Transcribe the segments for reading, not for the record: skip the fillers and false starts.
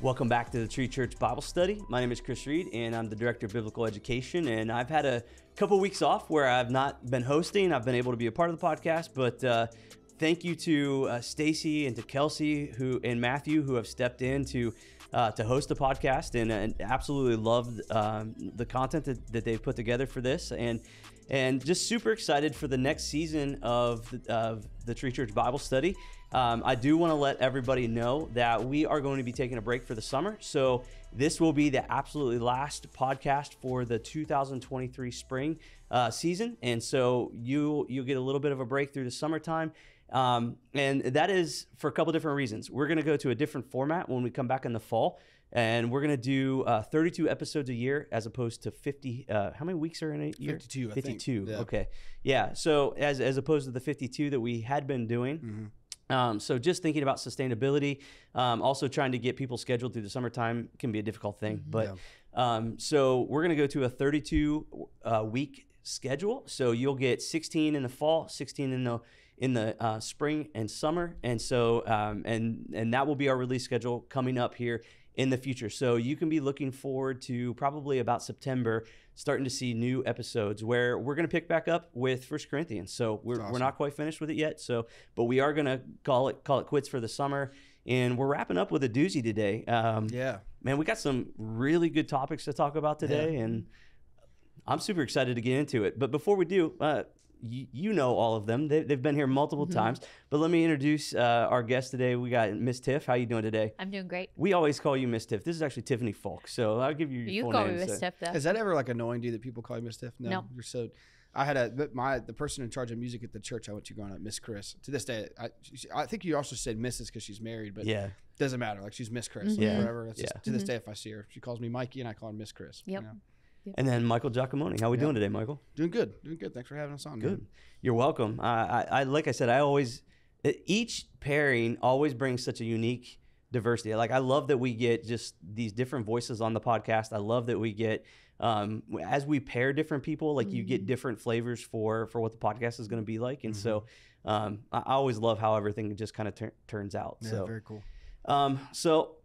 Welcome back to the Tree.Church Bible Study. My name is Chris Reed, and I'm the Director of Biblical Education. And I've had a couple weeks off where I've not been hosting. I've been able to be a part of the podcast, but thank you to Stacy and to Kelsey and Matthew who have stepped in to host the podcast, and absolutely loved the content that they've put together for this, and just super excited for the next season of the Tree.Church Bible Study. I do want to let everybody know that we are going to be taking a break for the summer. So this will be the absolutely last podcast for the 2023 spring season. And so you'll get a little bit of a break through the summertime. And that is for a couple different reasons. We're going to go to a different format when we come back in the fall. And we're going to do 32 episodes a year as opposed to 50. How many weeks are in a year? 52, 52. Yeah. Okay. Yeah. So as opposed to the 52 that we had been doing. Mm-hmm. So just thinking about sustainability, also trying to get people scheduled through the summertime can be a difficult thing. But so we're going to go to a 32 week schedule. So you'll get 16 in the fall, 16 in the spring and summer. And so and that will be our release schedule coming up here in the future. So you can be looking forward to probably about September starting to see new episodes where we're going to pick back up with 1 Corinthians. So we're not quite finished with it yet. So, but we are going to call it quits for the summer, and we're wrapping up with a doozy today. Man, we got some really good topics to talk about today, and I'm super excited to get into it. But before we do, you know all of them. They've been here multiple times. But let me introduce our guest today. We got Miss Tiff. How you doing today? I'm doing great. We always call you Miss Tiff. This is actually Tiffany Faulk. So I'll give you your full name. You call me Miss Tiff, though. Is that ever like annoying to you that people call you Miss Tiff? No. You're so. I had the person in charge of music at the church I went to growing up, Miss Chris. To this day, I think you also said Mrs. because she's married, but doesn't matter. Like she's Miss Chris. Yeah. Whatever. It's just, to this day, if I see her, she calls me Mikey, and I call her Miss Chris. Yep. You know? And then Michael Giacomoni. How we doing today, Michael? Doing good. Thanks for having us on. Good. Man. You're welcome. I like I said, each pairing always brings such a unique diversity. Like I love that we get just these different voices on the podcast. I love that we get, as we pair different people, like you get different flavors for what the podcast is going to be like. And so I always love how everything just kind of turns out. Yeah, so very cool. So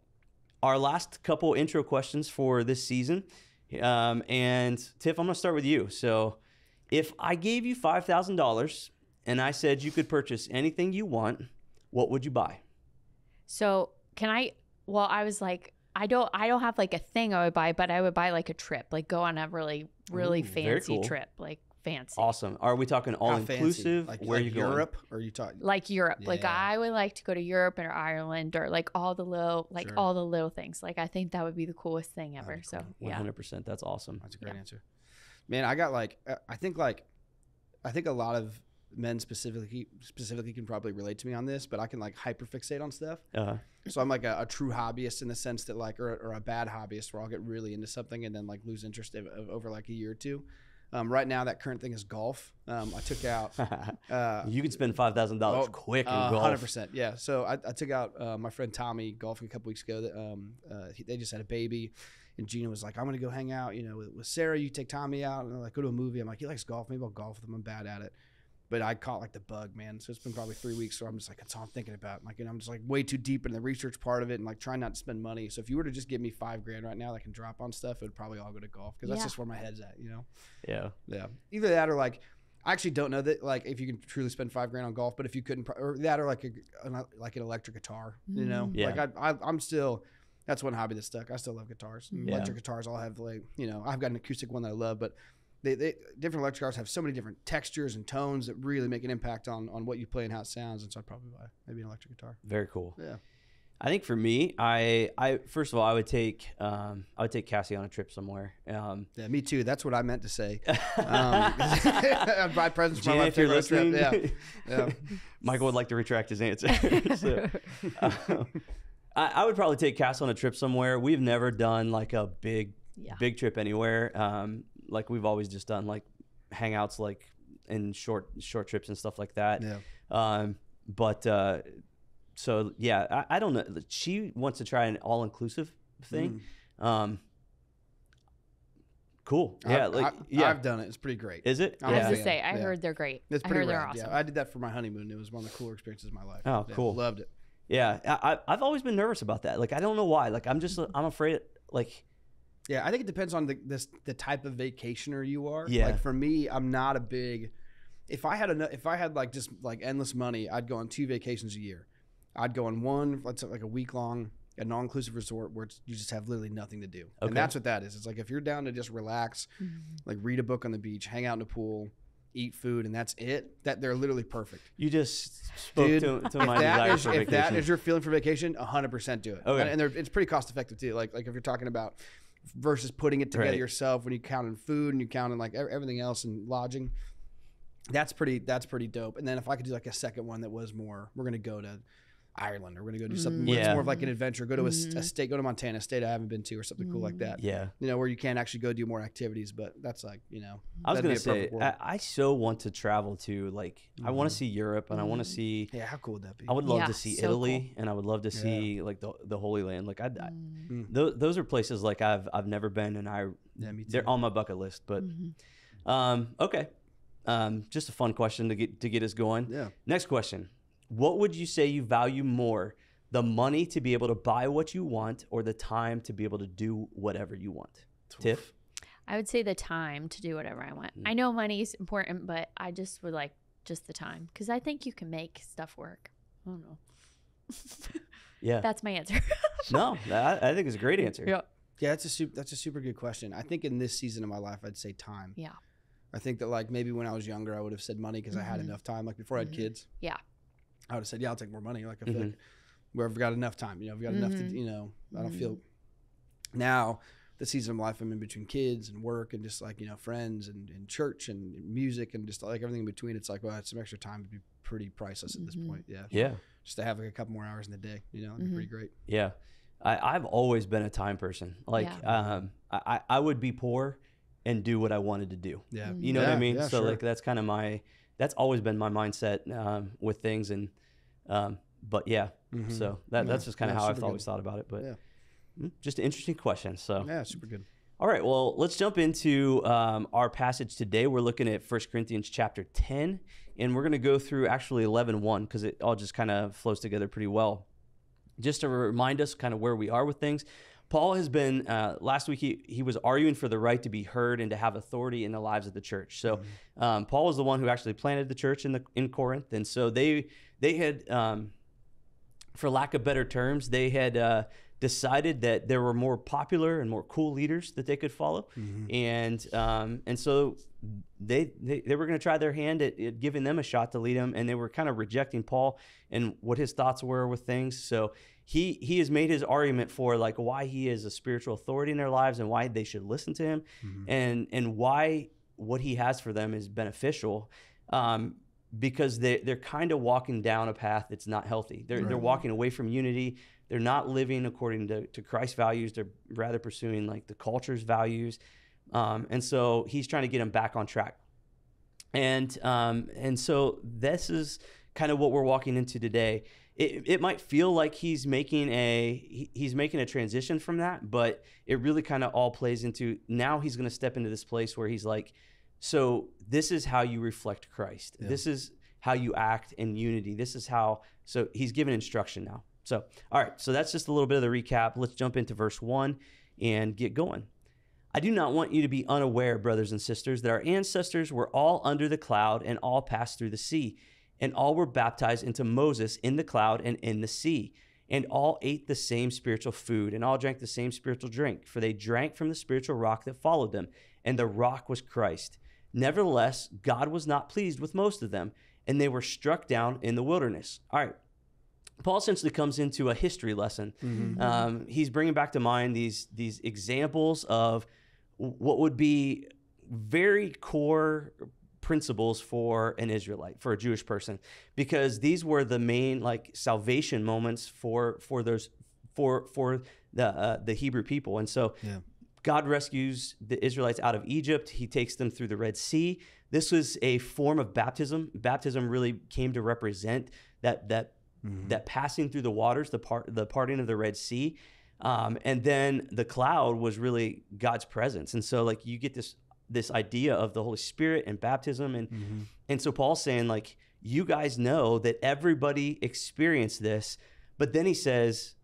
our last couple intro questions for this season. And Tiff, I'm going to start with you. So if I gave you $5,000 and I said you could purchase anything you want, what would you buy? So I was like, I don't have like a thing I would buy, but I would buy like a trip, like go on a really fancy trip, like fancy. Awesome. Are we talking all inclusive? Like, where are you going? Europe? Or are you talking like Europe? Yeah. Like I would like to go to Europe or Ireland or like all the little things. Like I think that would be the coolest thing ever. So 100%. That's awesome. That's a great answer. Man, I got I think a lot of men specifically can probably relate to me on this, but I can like hyperfixate on stuff. So I'm like a true hobbyist in the sense that like, or a bad hobbyist where I'll get really into something and then like lose interest over like a year or two. Right now, that current thing is golf. I took out. You can spend $5,000 quick in golf. 100%. Yeah. So I took out my friend Tommy golfing a couple weeks ago. They just had a baby, and Gina was like, "I'm gonna go hang out, with Sarah. You take Tommy out, and like go to a movie." I'm like, "He likes golf. Maybe I'll golf with him. I'm bad at it." But I caught like the bug, man. So it's been probably 3 weeks. So I'm just like, that's all I'm thinking about. Like, and I'm just like way too deep in the research part of it and like trying not to spend money. So if you were to just give me $5,000 right now that I can drop on stuff, it would probably all go to golf because that's just where my head's at, Yeah. Yeah. Either that or like, I actually don't know that like if you can truly spend $5,000 on golf, but if you couldn't, or that or like an electric guitar, Yeah. Like I'm still. That's one hobby that's stuck. I still love guitars. Electric guitars. I'll have like I've got an acoustic one that I love, but. They different electric guitars have so many different textures and tones that really make an impact on what you play and how it sounds. And so I'd probably buy maybe an electric guitar. Very cool. Yeah. I think for me, I first of all, I would take Cassie on a trip somewhere. Yeah, me too. That's what I meant to say. I'd buy presents for my wife. If you're listening, yeah. Michael would like to retract his answer. So, I would probably take Cassie on a trip somewhere. We've never done like a big trip anywhere. Like we've always just done like hangouts, like in short trips and stuff like that. Yeah. So yeah, I don't know. She wants to try an all-inclusive thing. Cool. Yeah. I've done it. It's pretty great. Is it? I was to say, I heard they're great. It's pretty they're rad. awesome. Yeah, I did that for my honeymoon. It was one of the cooler experiences of my life. Oh, cool. Loved it. Yeah. I've always been nervous about that. Like, I don't know why. Like, I'm afraid, like. Yeah, I think it depends on the type of vacationer you are. Yeah. Like for me, I'm not a big. If I had like just like endless money, I'd go on 2 vacations a year. I'd go on one, let's say like a week long, a non-inclusive resort where you just have literally nothing to do. Okay. And that's what that is. It's like if you're down to just relax, like read a book on the beach, hang out in the pool, eat food, and that's it. That they're literally perfect. You just spoke to my desire for vacation. If that is your feeling for vacation, 100% do it. Okay. And it's pretty cost effective too. Like if you're talking about versus putting it together yourself when you count in food and you count in like everything else and lodging. That's pretty dope. And then if I could do like a second one that was more, we're going to go to Ireland or we're going to go do something where it's more of like an adventure, go to a state, go to Montana, a state I haven't been to or something cool like that. Yeah. You know, where you can actually go do more activities, but that's like, you know, I was going to say, I so want to travel to like, I want to see Europe and I want to see. Yeah. How cool would that be? I would love to see Italy and I would love to see like the Holy Land. Like those are places like I've never been and they're on my bucket list, but okay. Just a fun question to get us going. Yeah. Next question. What would you say you value more, the money to be able to buy what you want or the time to be able to do whatever you want? Tiff? I would say the time to do whatever I want. I know money is important, but I just would like just the time because I think you can make stuff work. I don't know. Yeah. That's my answer. No, I think it's a great answer. Yeah. Yeah, that's a super good question. I think in this season of my life, I'd say time. Yeah. I think that like maybe when I was younger, I would have said money because I had enough time. Like before I had kids. Yeah. I would have said, yeah, I'll take more money. Like I feel like where I've got enough time, you know, I've got enough to, you know, I don't feel now the season of my life I'm in between kids and work and just like, you know, friends and church and music and just like everything in between. It's like, well, some extra time would be pretty priceless at this point. Yeah. Yeah. Just to have like a couple more hours in the day, you know, it'd be pretty great. Yeah. I've always been a time person. Like, I would be poor and do what I wanted to do. Yeah. You know what I mean? Yeah, so like, that's kind of that's always been my mindset with things. And, but yeah, so that's just kind of how I've always thought about it, but just an interesting question. So yeah, super good. All right, well, let's jump into our passage today. We're looking at 1 Corinthians chapter 10, and we're going to go through actually 11:1 because it all just kind of flows together pretty well. Just to remind us kind of where we are with things, Paul has been, last week he was arguing for the right to be heard and to have authority in the lives of the church. So Paul was the one who actually planted the church in Corinth, and so they had, for lack of better terms, they had decided that there were more popular and more cool leaders that they could follow, and so they were going to try their hand at giving them a shot to lead them, and they were kind of rejecting Paul and what his thoughts were with things. So he has made his argument for like why he is a spiritual authority in their lives and why they should listen to him, and why what he has for them is beneficial. Because they're kind of walking down a path that's not healthy. They're walking away from unity. They're not living according to Christ's values. They're rather pursuing like the culture's values. And so he's trying to get them back on track. And so this is kind of what we're walking into today. It might feel like he's making a transition from that, but it really kind of all plays into now he's going to step into this place where he's like, so this is how you reflect Christ. Yeah. This is how you act in unity. This is how, so he's given instruction now. So, all right, so that's just a little bit of the recap. Let's jump into verse 1 and get going. I do not want you to be unaware, brothers and sisters, that our ancestors were all under the cloud and all passed through the sea, and all were baptized into Moses in the cloud and in the sea, and all ate the same spiritual food and all drank the same spiritual drink, for they drank from the spiritual rock that followed them, and the rock was Christ. Nevertheless, God was not pleased with most of them, and they were struck down in the wilderness. All right. Paul essentially comes into a history lesson. He's bringing back to mind these examples of what would be very core principles for an Israelite, for a Jewish person, because these were the main like salvation moments for the Hebrew people. And so God rescues the Israelites out of Egypt. He takes them through the Red Sea. This was a form of baptism. Baptism really came to represent that passing through the waters, the parting of the Red Sea. And then the cloud was really God's presence. And so like you get this idea of the Holy Spirit and baptism. And so Paul's saying like, you guys know that everybody experienced this, But then he says,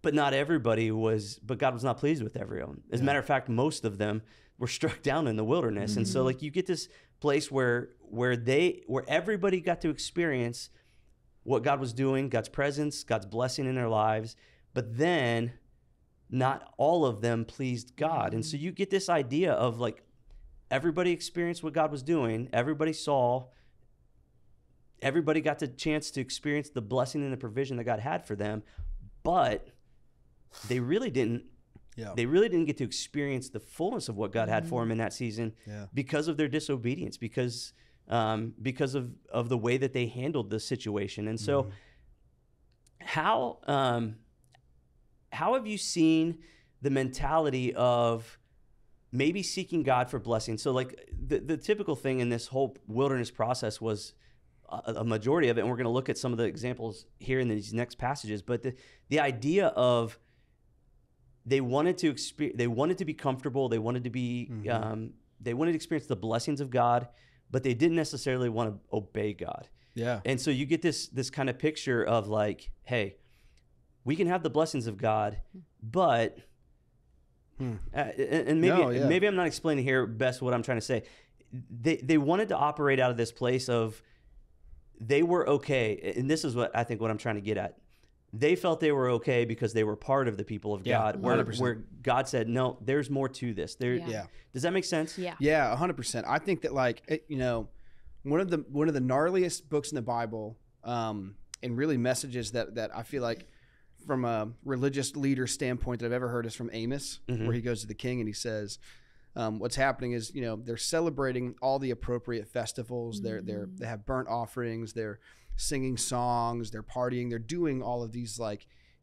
but God was not pleased with everyone. As a matter of fact, most of them were struck down in the wilderness. Mm-hmm. And so like you get this place where everybody got to experience what God was doing, God's presence, God's blessing in their lives, but then not all of them pleased God. And so you get this idea of like everybody experienced what God was doing, everybody saw, everybody got the chance to experience the blessing and the provision that God had for them, but they really didn't get to experience the fullness of what God had for them in that season because of their disobedience, because of the way that they handled the situation. And so how have you seen the mentality of maybe seeking God for blessing? So like the typical thing in this whole wilderness process was a majority of it, and we're going to look at some of the examples here in these next passages, but the idea of they wanted to be comfortable, they wanted to be they wanted to experience the blessings of God, but they didn't necessarily want to obey God. Yeah. And so you get this kind of picture of like, hey, we can have the blessings of God, but and maybe I'm not explaining here best what I'm trying to say. They wanted to operate out of this place of they were okay, and this is what I'm trying to get at. They felt they were okay because they were part of the people of God, where God said, no, there's more to this. Does that make sense? Yeah. Yeah, 100%. I think that one of the gnarliest books in the Bible, and really messages that I feel like from a religious leader standpoint that I've ever heard is from Amos, where he goes to the king and he says, what's happening is, they're celebrating all the appropriate festivals. They have burnt offerings. They're singing songs. They're partying. They're doing all of these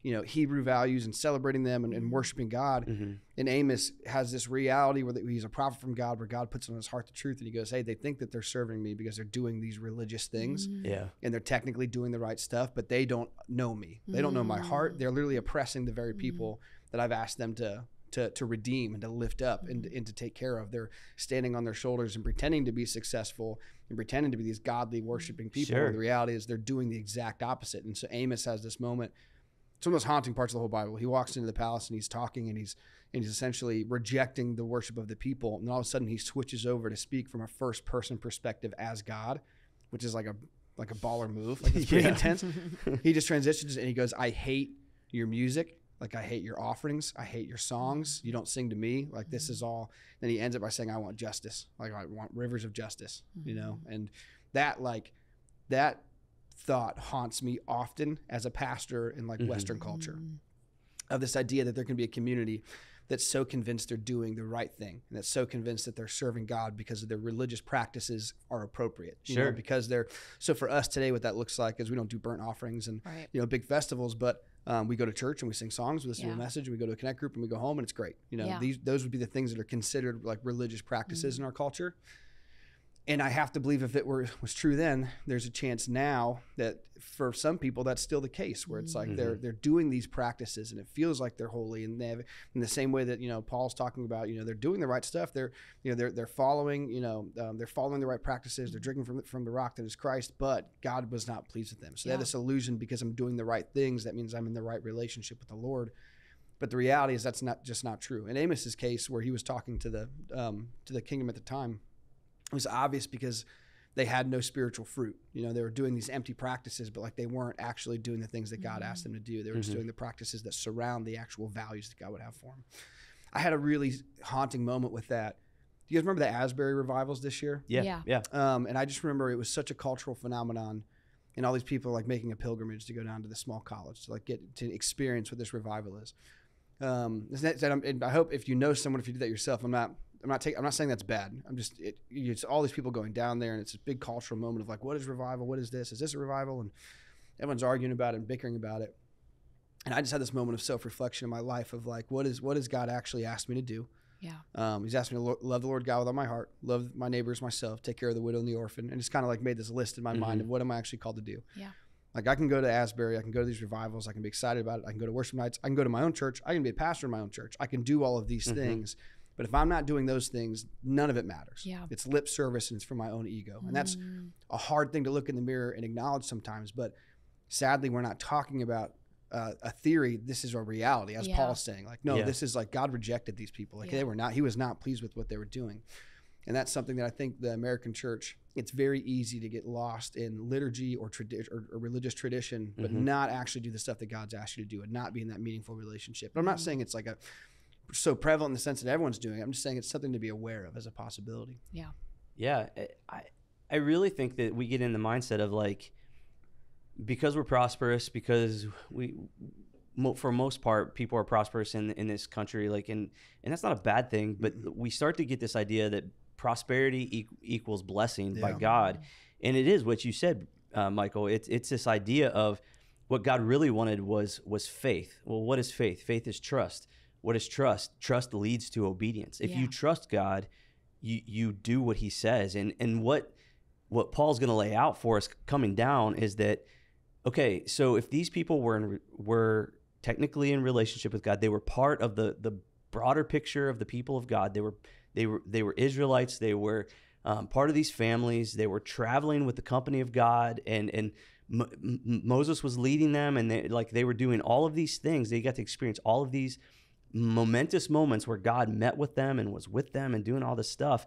Hebrew values and celebrating them and worshiping God. And Amos has this reality where he's a prophet from God, where God puts on his heart the truth. And he goes, hey, they think that they're serving me because they're doing these religious things. Yeah. And they're technically doing the right stuff, but they don't know me. They don't know my heart. They're literally oppressing the very people that I've asked them to redeem and to lift up and to take care of. They're standing on their shoulders and pretending to be successful and pretending to be these godly worshiping people. Sure. And the reality is they're doing the exact opposite. And so Amos has this moment. It's one of those haunting parts of the whole Bible. He walks into the palace and he's talking and he's essentially rejecting the worship of the people. And all of a sudden he switches over to speak from a first person perspective as God, which is like a baller move. Like it's pretty intense. He just transitions and he goes, I hate your music. Like, I hate your offerings. I hate your songs. You don't sing to me. Like, this is all. Then he ends up by saying, I want justice. Like, I want rivers of justice, And that thought haunts me often as a pastor in Western culture, of this idea that there can be a community that's so convinced they're doing the right thing and that's so convinced that they're serving God because of their religious practices are appropriate. Because so for us today, what that looks like is we don't do burnt offerings and, big festivals, but we go to church and we sing songs, we listen to a message, and we go to a connect group and we go home and it's great. Those would be the things that are considered like religious practices in our culture. And I have to believe if it was true then, there's a chance now that for some people that's still the case, where it's like they're doing these practices and it feels like they're holy, and they have, in the same way that Paul's talking about, they're doing the right stuff, they're following they're following the right practices, they're drinking from the rock that is Christ, but God was not pleased with them. So they have this illusion, because I'm doing the right things, that means I'm in the right relationship with the Lord. But the reality is that's not true. In Amos's case, where he was talking to the kingdom at the time, it was obvious because they had no spiritual fruit. They were doing these empty practices, but they weren't actually doing the things that God asked them to do. They were just doing the practices that surround the actual values that God would have for them. I had a really haunting moment with that. Do you guys remember the Asbury revivals this year? Yeah. And I just remember it was such a cultural phenomenon, and all these people making a pilgrimage to go down to the small college to get to experience what this revival is. And I hope if you know someone, if you do that yourself, I'm not saying that's bad. It's all these people going down there, and it's a big cultural moment of what is revival? What is this? Is this a revival? And everyone's arguing about it and bickering about it. And I just had this moment of self-reflection in my life of what has God actually asked me to do? Yeah. He's asked me to love the Lord God with all my heart, love my neighbors, myself, take care of the widow and the orphan, and just kind of made this list in my mind of what am I actually called to do? Yeah. I can go to Asbury, I can go to these revivals, I can be excited about it, I can go to worship nights, I can go to my own church, I can be a pastor in my own church, I can do all of these things. But if I'm not doing those things, none of it matters. Yeah. It's lip service and it's for my own ego. And that's a hard thing to look in the mirror and acknowledge sometimes. But sadly, we're not talking about a theory. This is a reality, as Paul's saying. Like, no, this is like God rejected these people. Like he was not pleased with what they were doing. And that's something that I think the American church, it's very easy to get lost in liturgy or religious tradition, but not actually do the stuff that God's asked you to do and not be in that meaningful relationship. But I'm not saying it's like so prevalent in the sense that everyone's doing it. I'm just saying it's something to be aware of as a possibility. Yeah. Yeah. I really think that we get in the mindset of like, because we're prosperous, because for most part, people are prosperous in this country, like, and that's not a bad thing, but we start to get this idea that prosperity equals blessing by God. And it is what you said, Michael. It's this idea of what God really wanted was faith. Well, what is faith? Faith is trust. What is trust? Trust leads to obedience. If you trust God, you do what he says. And what Paul's going to lay out for us coming down is that, okay, so if these people were technically in relationship with God, they were part of the broader picture of the people of God. They were Israelites. They were part of these families. They were traveling with the company of God, and Moses was leading them, and they were doing all of these things. They got to experience all of these momentous moments where God met with them and was with them and doing all this stuff.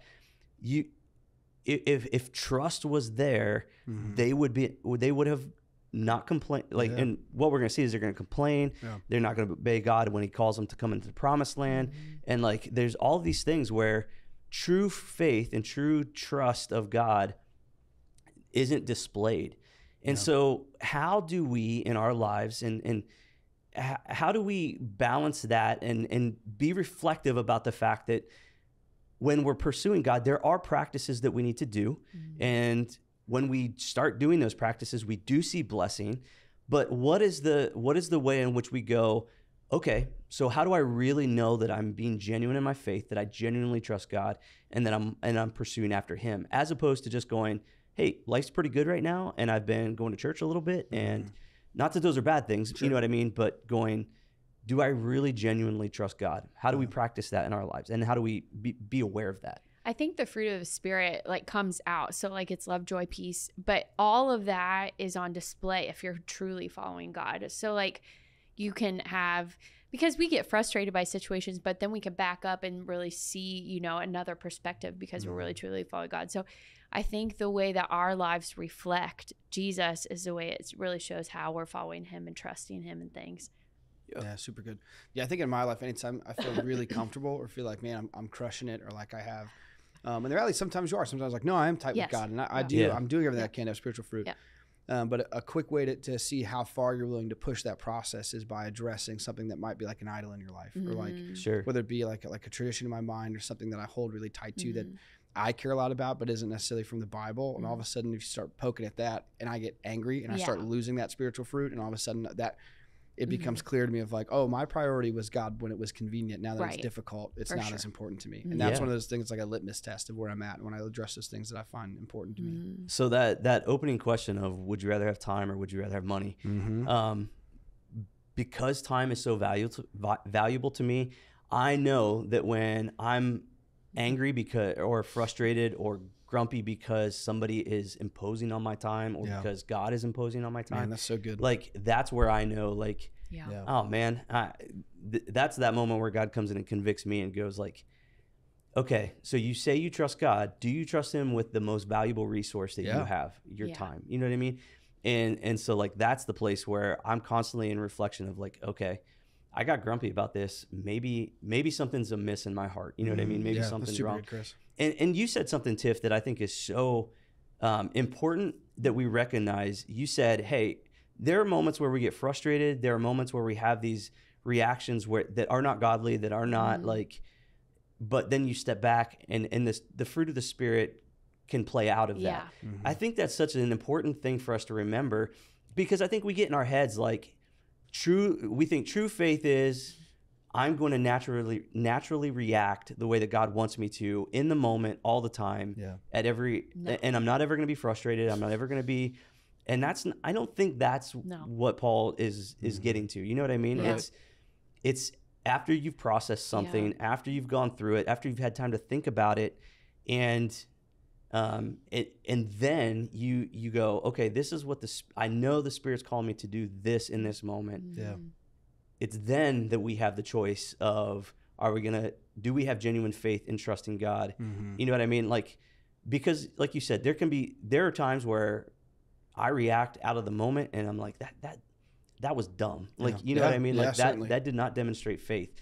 If trust was there, they would have not complain. And what we're going to see is they're going to complain. They're not going to obey God when he calls them to come into the promised land. And like, there's all these things where true faith and true trust of God isn't displayed. And so how do we in our lives and how do we balance that and be reflective about the fact that when we're pursuing God, there are practices that we need to do. And when we start doing those practices, we do see blessing. But what is the way in which we go, okay, so how do I really know that I'm being genuine in my faith, that I genuinely trust God, and that I'm pursuing after him, as opposed to just going, hey, life's pretty good right now, and I've been going to church a little bit, and not that those are bad things, you know what I mean, but going, do I really genuinely trust God? How do we practice that in our lives, and how do we be aware of that? I think the fruit of the spirit like comes out. So like it's love, joy, peace, but all of that is on display if you're truly following God. So like you can have, because we get frustrated by situations, but then we can back up and really see, another perspective because we're really truly following God. So I think the way that our lives reflect Jesus is the way it really shows how we're following him and trusting him and things. Yeah, super good. Yeah, I think in my life, anytime I feel really comfortable or feel like, man, I'm crushing it, or like I have, and the reality, sometimes you are. Sometimes like, no, I am tight with God, and I'm doing everything I can to have spiritual fruit. But a quick way to see how far you're willing to push that process is by addressing something that might be like an idol in your life, or like whether it be like a tradition in my mind or something that I hold really tight to that I care a lot about, but isn't necessarily from the Bible. And all of a sudden, if you start poking at that, and I get angry, and I start losing that spiritual fruit, and all of a sudden that it becomes clear to me of like, oh, my priority was God when it was convenient. Now that it's difficult, it's not as important to me. And that's one of those things, like a litmus test of where I'm at when I address those things that I find important to me. So that opening question of would you rather have time or would you rather have money? Because time is so valuable to me, I know that when I'm angry or frustrated or grumpy because somebody is imposing on my time, or because God is imposing on my time. Man, that's so good. Like, that's where I know, like, oh man, that's that moment where God comes in and convicts me and goes like, okay, so you say you trust God. Do you trust him with the most valuable resource that you have, your time? You know what I mean? And so like, that's the place where I'm constantly in reflection of like, okay, I got grumpy about this. Maybe something's amiss in my heart. You know what I mean? Maybe something's wrong. Good, Chris. And you said something, Tiff, that I think is so important that we recognize. You said, hey, there are moments where we get frustrated. There are moments where we have these reactions that are not godly, that are not like, but then you step back and the fruit of the Spirit can play out of that. I think that's such an important thing for us to remember, because I think we get in our heads like, we think true faith is I'm going to naturally react the way that God wants me to in the moment, all the time, and I'm not ever going to be frustrated. I'm not ever going to be, and I don't think that's what Paul is getting to. You know what I mean? It's after you've processed something, after you've gone through it, after you've had time to think about it, and And then you go, okay, this is what I know the Spirit's calling me to do this in this moment. Yeah. It's then that we have the choice of, do we have genuine faith in trusting God? Mm-hmm. You know what I mean? Like, because like you said, there are times where I react out of the moment and I'm like, that was dumb. Like, you know what I mean? Like that did not demonstrate faith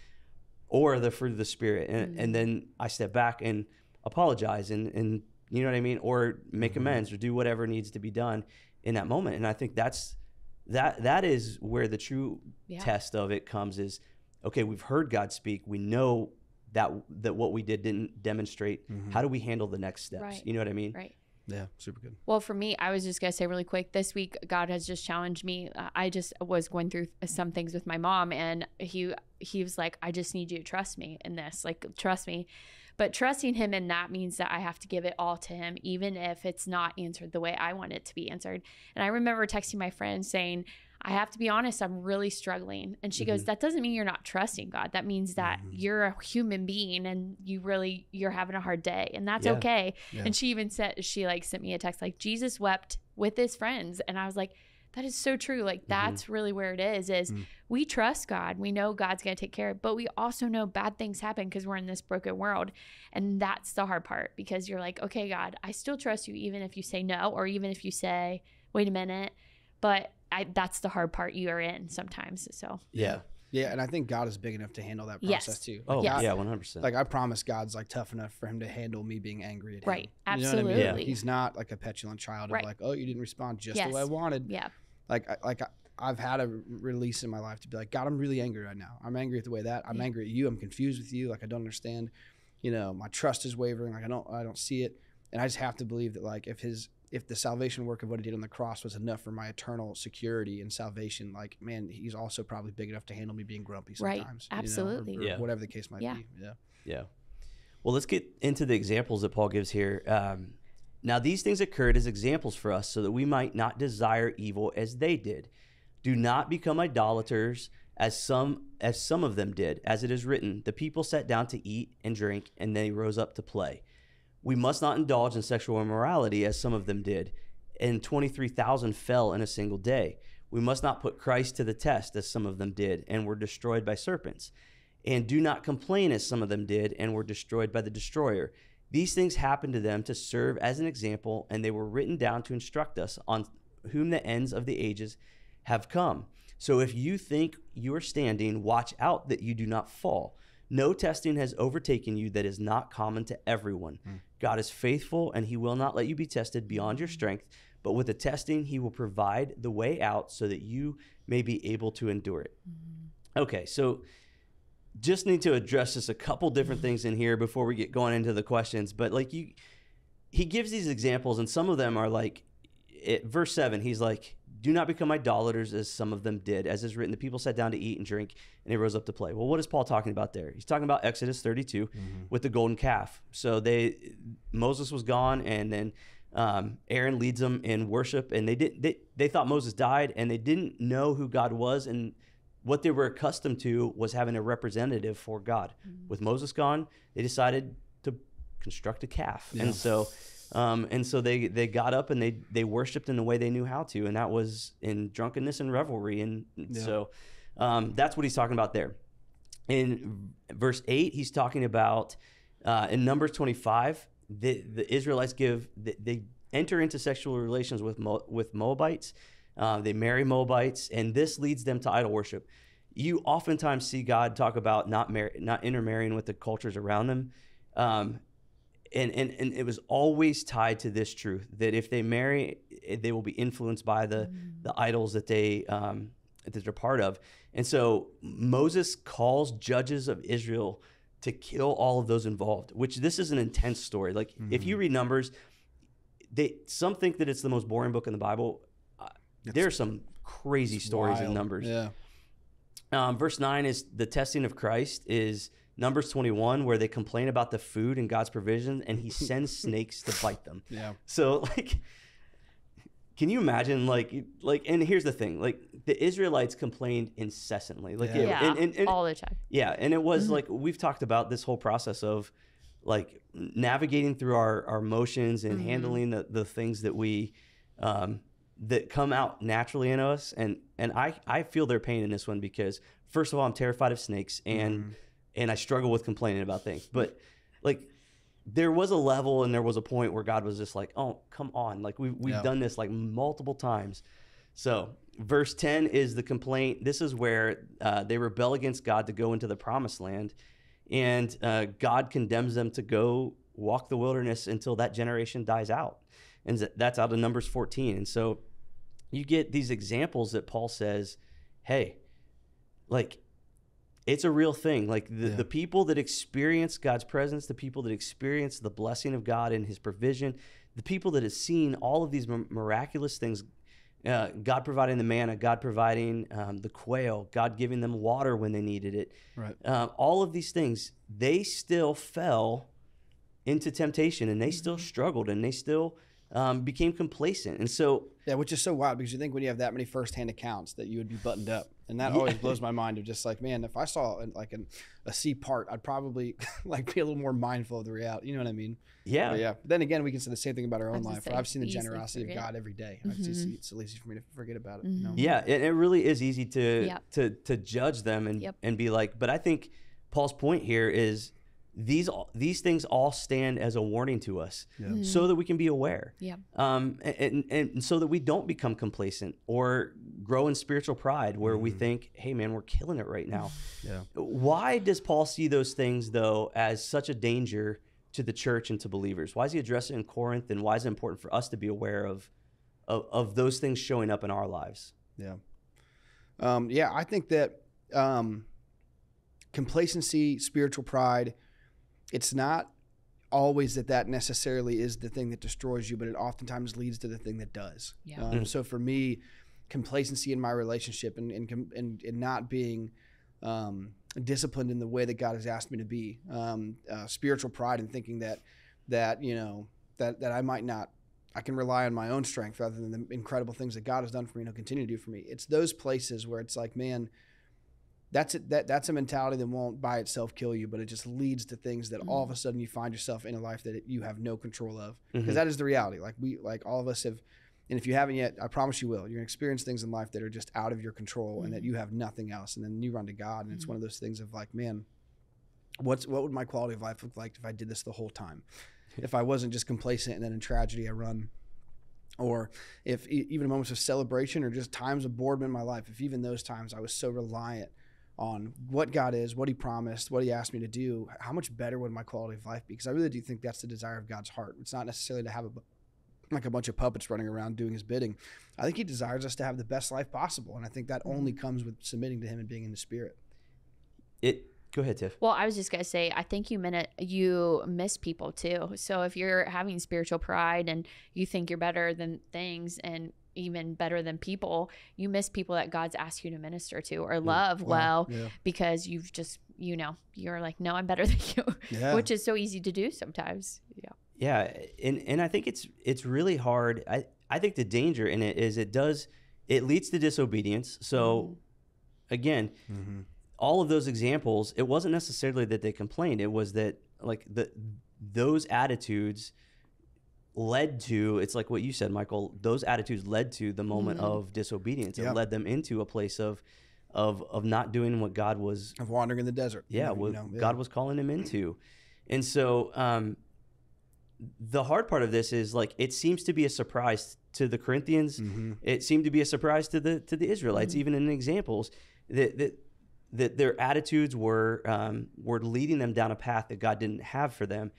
or the fruit of the Spirit. And then I step back and apologize and you know what I mean? Or make amends or do whatever needs to be done in that moment. And I think that is where the true test of it comes is, okay, we've heard God speak. We know that what we didn't demonstrate. How do we handle the next steps? Right. You know what I mean? Right. Yeah, super good. Well, for me, I was just going to say really quick, this week, God has just challenged me. I just was going through some things with my mom, and he was like, I just need you to trust me in this, like, trust me. But trusting him in that means that I have to give it all to him, even if it's not answered the way I want it to be answered. And I remember texting my friend saying, I have to be honest, I'm really struggling. And she goes, that doesn't mean you're not trusting God. That means that you're a human being and you're having a hard day, and that's okay. Yeah. And she even said, she like sent me a text like, Jesus wept with his friends. And I was like, that is so true. Like that's really where it is we trust God. We know God's going to take care of it, but we also know bad things happen because we're in this broken world. And that's the hard part, because you're like, okay, God, I still trust you, even if you say no, or even if you say, wait a minute, but that's the hard part you are in sometimes. So yeah. And I think God is big enough to handle that process too. Like, God, 100%. Like I promise God's like tough enough for him to handle me being angry at him. Right. You know Absolutely. what I mean? Yeah. He's not like a petulant child of like, oh, you didn't respond just the way I wanted. Yeah. I've had a release in my life to be like, God, I'm really angry right now. I'm angry at the way that I'm angry at you. I'm confused with you. Like I don't understand. You know, my trust is wavering. Like I don't see it. And I just have to believe that like if the salvation work of what he did on the cross was enough for my eternal security and salvation, like, man, he's also probably big enough to handle me being grumpy sometimes. Right. Absolutely. You know, or whatever the case might be. Yeah. Well, let's get into the examples that Paul gives here. Now, these things occurred as examples for us so that we might not desire evil as they did. Do not become idolaters as some of them did. As it is written, the people sat down to eat and drink, and they rose up to play. We must not indulge in sexual immorality as some of them did, and 23,000 fell in a single day. We must not put Christ to the test as some of them did, and were destroyed by serpents. And do not complain as some of them did, and were destroyed by the destroyer. These things happened to them to serve as an example, and they were written down to instruct us, on whom the ends of the ages have come. So if you think you are standing, watch out that you do not fall. No testing has overtaken you that is not common to everyone. God is faithful, and he will not let you be tested beyond your strength, but with the testing, he will provide the way out so that you may be able to endure it. Okay, so just need to address just a couple different things in here before we get going into the questions. But like he gives these examples, and some of them are like, verse 7, he's like, do not become idolaters as some of them did. As is written, the people sat down to eat and drink, and they rose up to play. Well, what is Paul talking about there? He's talking about Exodus 32 with the golden calf. So Moses was gone, and then Aaron leads them in worship, and they thought Moses died, and they didn't know who God was, and what they were accustomed to was having a representative for God. With Moses gone, they decided to construct a calf. Yeah. And so they got up and they worshiped in the way they knew how to, and that was in drunkenness and revelry. And so that's what he's talking about there. In verse 8, he's talking about in Numbers 25, the Israelites they enter into sexual relations with Moabites. They marry Moabites, and this leads them to idol worship. You oftentimes see God talk about not intermarrying with the cultures around them. And it was always tied to this truth, that if they marry, they will be influenced by the idols that they're part of. And so Moses calls judges of Israel to kill all of those involved, which this is an intense story. Like if you read Numbers, some think that it's the most boring book in the Bible. There's some crazy stories in Numbers. Yeah. Verse 9 is the testing of Christ is Numbers 21, where they complain about the food and God's provision, and he sends snakes to bite them. Yeah. So, like, can you imagine, and here's the thing, like, the Israelites complained incessantly. Like, and all the time. Yeah, and it was, like, we've talked about this whole process of, like navigating through our emotions and handling the things that we that come out naturally in us. And I feel their pain in this one because, first of all, I'm terrified of snakes and I struggle with complaining about things. But like there was a level and there was a point where God was just like, oh, come on. Like we've done this like multiple times. So verse 10 is the complaint. This is where they rebel against God to go into the promised land. And God condemns them to go walk the wilderness until that generation dies out. And that's out of Numbers 14. And so you get these examples that Paul says, hey, like, it's a real thing. Like the people that experience God's presence, the people that experience the blessing of God and his provision, the people that have seen all of these miraculous things, God providing the manna, God providing the quail, God giving them water when they needed it. Right. All of these things, they still fell into temptation and they still struggled and they still became complacent. And so, yeah, which is so wild because you think when you have that many firsthand accounts that you would be buttoned up. And that always blows my mind of just like, man, if I saw like a sea part, I'd probably like be a little more mindful of the reality. You know what I mean? Yeah. But yeah. But then again, we can say the same thing about our own life. I've seen the generosity of God every day. It's easy for me to forget about it. You know? Yeah. It really is easy to judge them and be like, but I think Paul's point here is these things all stand as a warning to us so that we can be aware. Yeah. And so that we don't become complacent or grow in spiritual pride where we think, hey man, we're killing it right now. Yeah. Why does Paul see those things though as such a danger to the church and to believers? Why is he addressing it in Corinth, and why is it important for us to be aware of those things showing up in our lives? Yeah. I think that complacency, spiritual pride, it's not always that necessarily is the thing that destroys you, but it oftentimes leads to the thing that does. Yeah. So for me, complacency in my relationship and not being disciplined in the way that God has asked me to be, spiritual pride and thinking that you know that I might not, I can rely on my own strength rather than the incredible things that God has done for me and will continue to do for me. It's those places where it's like, man, that's a mentality that won't by itself kill you, but it just leads to things that all of a sudden you find yourself in a life that you have no control of, because that is the reality. Like all of us have, and if you haven't yet, I promise you will. You're gonna experience things in life that are just out of your control and that you have nothing else. And then you run to God, and it's one of those things of like, man, what would my quality of life look like if I did this the whole time? If I wasn't just complacent and then in tragedy I run. Or if even moments of celebration or just times of boredom in my life, if even those times I was so reliant on what God is, what he promised, what he asked me to do, how much better would my quality of life be? Because I really do think that's the desire of God's heart. It's not necessarily to have a bunch of puppets running around doing his bidding. I think he desires us to have the best life possible. And I think that only comes with submitting to him and being in the spirit. Go ahead, Tiff. Well, I was just going to say, I think you miss people too. So if you're having spiritual pride and you think you're better than things and even better than people, you miss people that God's asked you to minister to or love because you've just, you're like, no, I'm better than you, which is so easy to do sometimes. Yeah. Yeah. And I think it's really hard. I think the danger in it is it leads to disobedience. So again, all of those examples, it wasn't necessarily that they complained. It was that like those attitudes led to, it's like what you said, Michael, those attitudes led to the moment of disobedience. It led them into a place of not doing what God was, of wandering in the desert. God was calling them into. And so the hard part of this is like, it seems to be a surprise to the Corinthians. It seemed to be a surprise to the Israelites, even in examples that their attitudes were leading them down a path that God didn't have for them.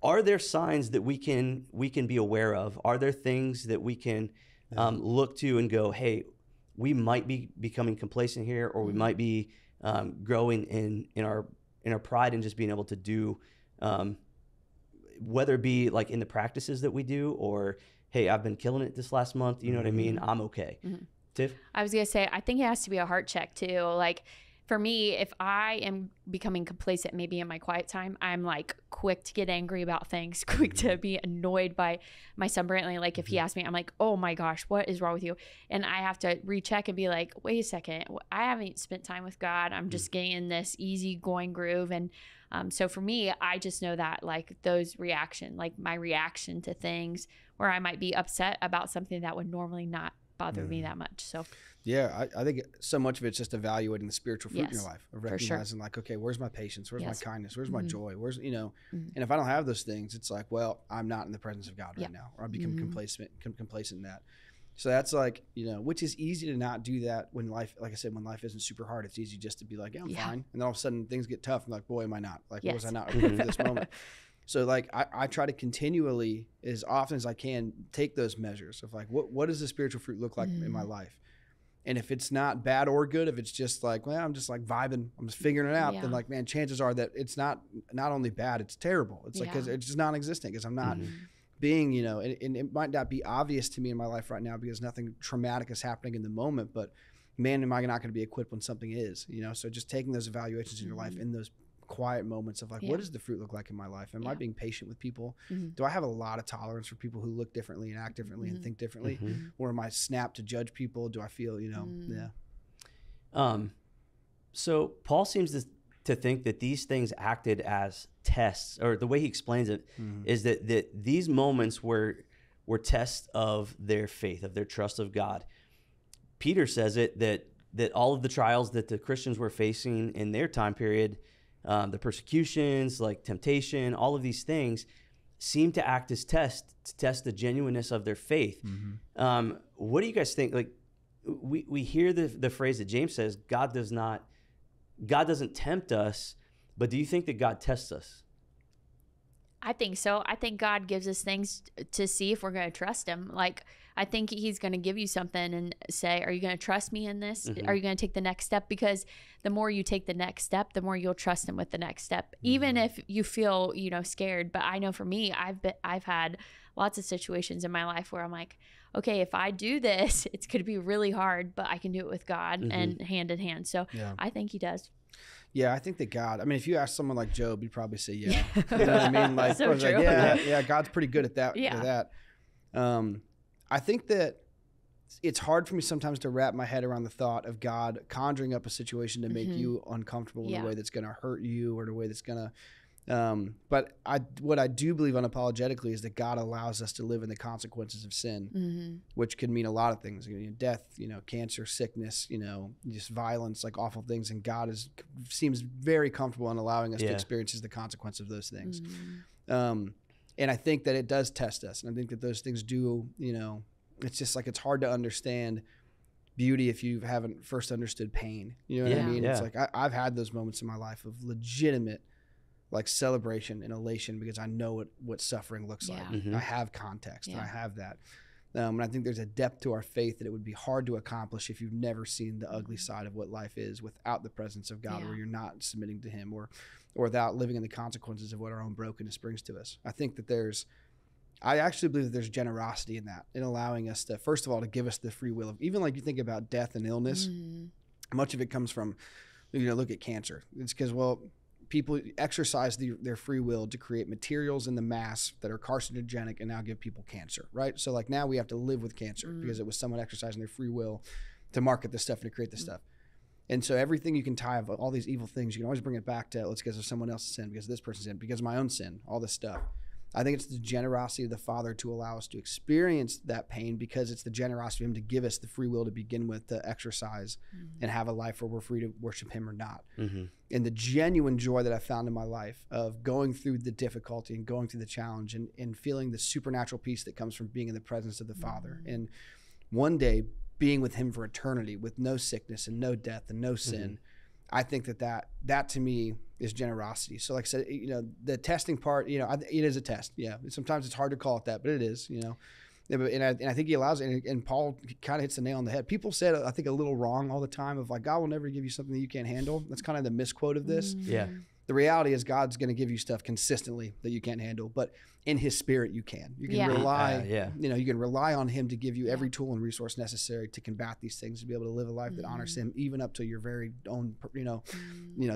Are there signs that we can be aware of? Are there things that we can look to and go, hey, we might be becoming complacent here, or we might be growing in our pride and just being able to do, whether it be like in the practices that we do, or hey, I've been killing it this last month. You know what I mean? I'm okay. Tiff? I was going to say, I think it has to be a heart check too. Like for me, if I am becoming complacent, maybe in my quiet time, I'm like quick to get angry about things, quick to be annoyed by my son Brantley. Like if he asks me, I'm like, oh my gosh, what is wrong with you? And I have to recheck and be like, wait a second, I haven't spent time with God. I'm just getting in this easy going groove. And so for me, I just know that like those reaction, like my reaction to things where I might be upset about something that would normally not bother me that much. So yeah, I think so much of it's just evaluating the spiritual fruit in your life, of recognizing like, okay, where's my patience? Where's my kindness? Where's my joy? Where's, you know, and if I don't have those things, it's like, well, I'm not in the presence of God right now, or I become complacent in that. So that's like, you know, which is easy to not do that when life, like I said, when life isn't super hard, it's easy just to be like, yeah, I'm fine. And then all of a sudden things get tough. I'm like, boy, am I not? Like, was I not ready for this moment? So like, I try to continually, as often as I can, take those measures of like, what does the spiritual fruit look like in my life? And if it's not bad or good, if it's just like, well, I'm just like vibing, I'm just figuring it out, then like, man, chances are that it's not only bad, it's terrible. It's like, cause it's just non-existent, because I'm not being, you know, and it might not be obvious to me in my life right now because nothing traumatic is happening in the moment, but man, am I not going to be equipped when something is, you know? So just taking those evaluations in your life in those quiet moments of like, what does the fruit look like in my life? Am I being patient with people? Do I have a lot of tolerance for people who look differently and act differently and think differently? Or am I snapped to judge people? Do I feel, you know, So Paul seems to think that these things acted as tests, or the way he explains it is that these moments were tests of their faith, of their trust of God. Peter says it that all of the trials that the Christians were facing in their time period, the persecutions, like temptation, all of these things seem to act as tests to test the genuineness of their faith. What do you guys think? Like we hear the phrase that James says, God doesn't tempt us, but do you think that God tests us? I think so. I think God gives us things to see if we're going to trust him. Like, I think he's going to give you something and say, are you going to trust me in this? Are you going to take the next step? Because the more you take the next step, the more you'll trust him with the next step, even if you feel, you know, scared. But I know for me, I've had lots of situations in my life where I'm like, okay, if I do this, it's going to be really hard, but I can do it with God and hand in hand. So I think he does. Yeah, I think that God, I mean, if you ask someone like Job, he'd probably say, yeah. You know what I mean? Like, So like true. yeah, God's pretty good at that. At that. I think that it's hard for me sometimes to wrap my head around the thought of God conjuring up a situation to make you uncomfortable in a way that's going to hurt you, or in a way that's going to, but what I do believe unapologetically is that God allows us to live in the consequences of sin, which can mean a lot of things, you know, death, you know, cancer, sickness, you know, just violence, like awful things. And God seems very comfortable in allowing us to experience the consequence of those things. And I think that it does test us. And I think that those things do, you know, it's just like, it's hard to understand beauty if you haven't first understood pain. You know what I mean? It's like, I've had those moments in my life of legitimate, like, celebration and elation because I know what suffering looks like. I have context and I have that. And I think there's a depth to our faith that it would be hard to accomplish if you've never seen the ugly side of what life is without the presence of God, where you're not submitting to him, or without living in the consequences of what our own brokenness brings to us. I think that I actually believe that there's generosity in that, in allowing us to, first of all, to give us the free will of, even like you think about death and illness, much of it comes from, you know, look at cancer. It's because, well, people exercise their free will to create materials in the mass that are carcinogenic and now give people cancer, right? So like now we have to live with cancer because it was someone exercising their free will to market this stuff and to create this stuff. And so everything you can tie of all these evil things, you can always bring it back to, let's because of someone else's sin, because of this person's sin, because of my own sin, all this stuff. I think it's the generosity of the Father to allow us to experience that pain, because it's the generosity of him to give us the free will to begin with, to exercise and have a life where we're free to worship him or not. And the genuine joy that I found in my life of going through the difficulty and going through the challenge and feeling the supernatural peace that comes from being in the presence of the Father. And one day being with him for eternity with no sickness and no death and no sin. I think that to me is generosity. So like I said, you know, the testing part, you know, it is a test. Yeah. Sometimes it's hard to call it that, but it is, you know, and I think he allows it. And Paul kind of hits the nail on the head. People said, I think, a little wrong all the time of like, God will never give you something that you can't handle. That's kind of the misquote of this. the reality is God's going to give you stuff consistently that you can't handle, but in his spirit, you can rely, you can rely on him to give you every tool and resource necessary to combat these things, to be able to live a life that honors him, even up to your very own,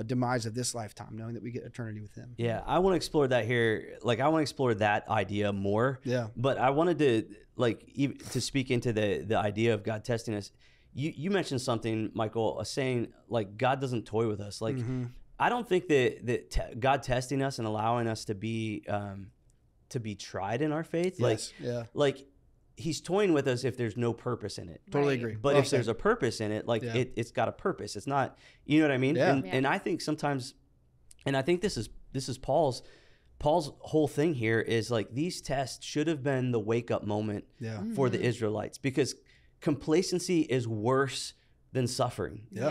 demise of this lifetime, knowing that we get eternity with him. Yeah. I want to explore that here. Like, I want to explore that idea more. Yeah. But I wanted to speak into the idea of God testing us. You mentioned something, Michael, saying like God doesn't toy with us. Like, I don't think that God testing us and allowing us to be tried in our faith. Like he's toying with us if there's no purpose in it. Totally agree. But if there's a purpose in it, like it's got a purpose. It's not, you know what I mean? Yeah. And I think sometimes, and I think this is Paul's whole thing here is like these tests should have been the wake up moment for the Israelites, because complacency is worse than suffering. You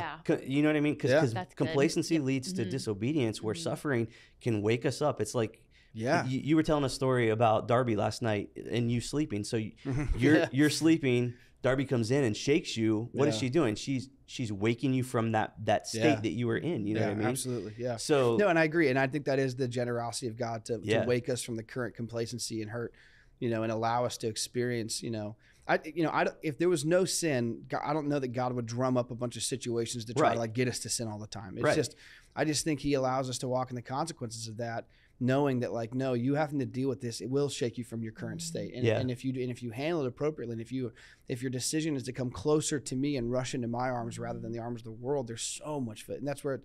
know what I mean? Because complacency leads to disobedience, where suffering can wake us up. It's like, you were telling a story about Darby last night and you sleeping. So you're sleeping, Darby comes in and shakes you. What is she doing? She's waking you from that state that you were in. You know what I mean? Absolutely. Yeah. So no, and I agree. And I think that is the generosity of God to wake us from the current complacency and hurt, and allow us to experience, if there was no sin, God, I don't know that God would drum up a bunch of situations to try to like get us to sin all the time. It's I just think he allows us to walk in the consequences of that, knowing that like, no, you having to deal with this, it will shake you from your current state. And if you handle it appropriately, and if your decision is to come closer to me and rush into my arms rather than the arms of the world, there's so much fit. And that's where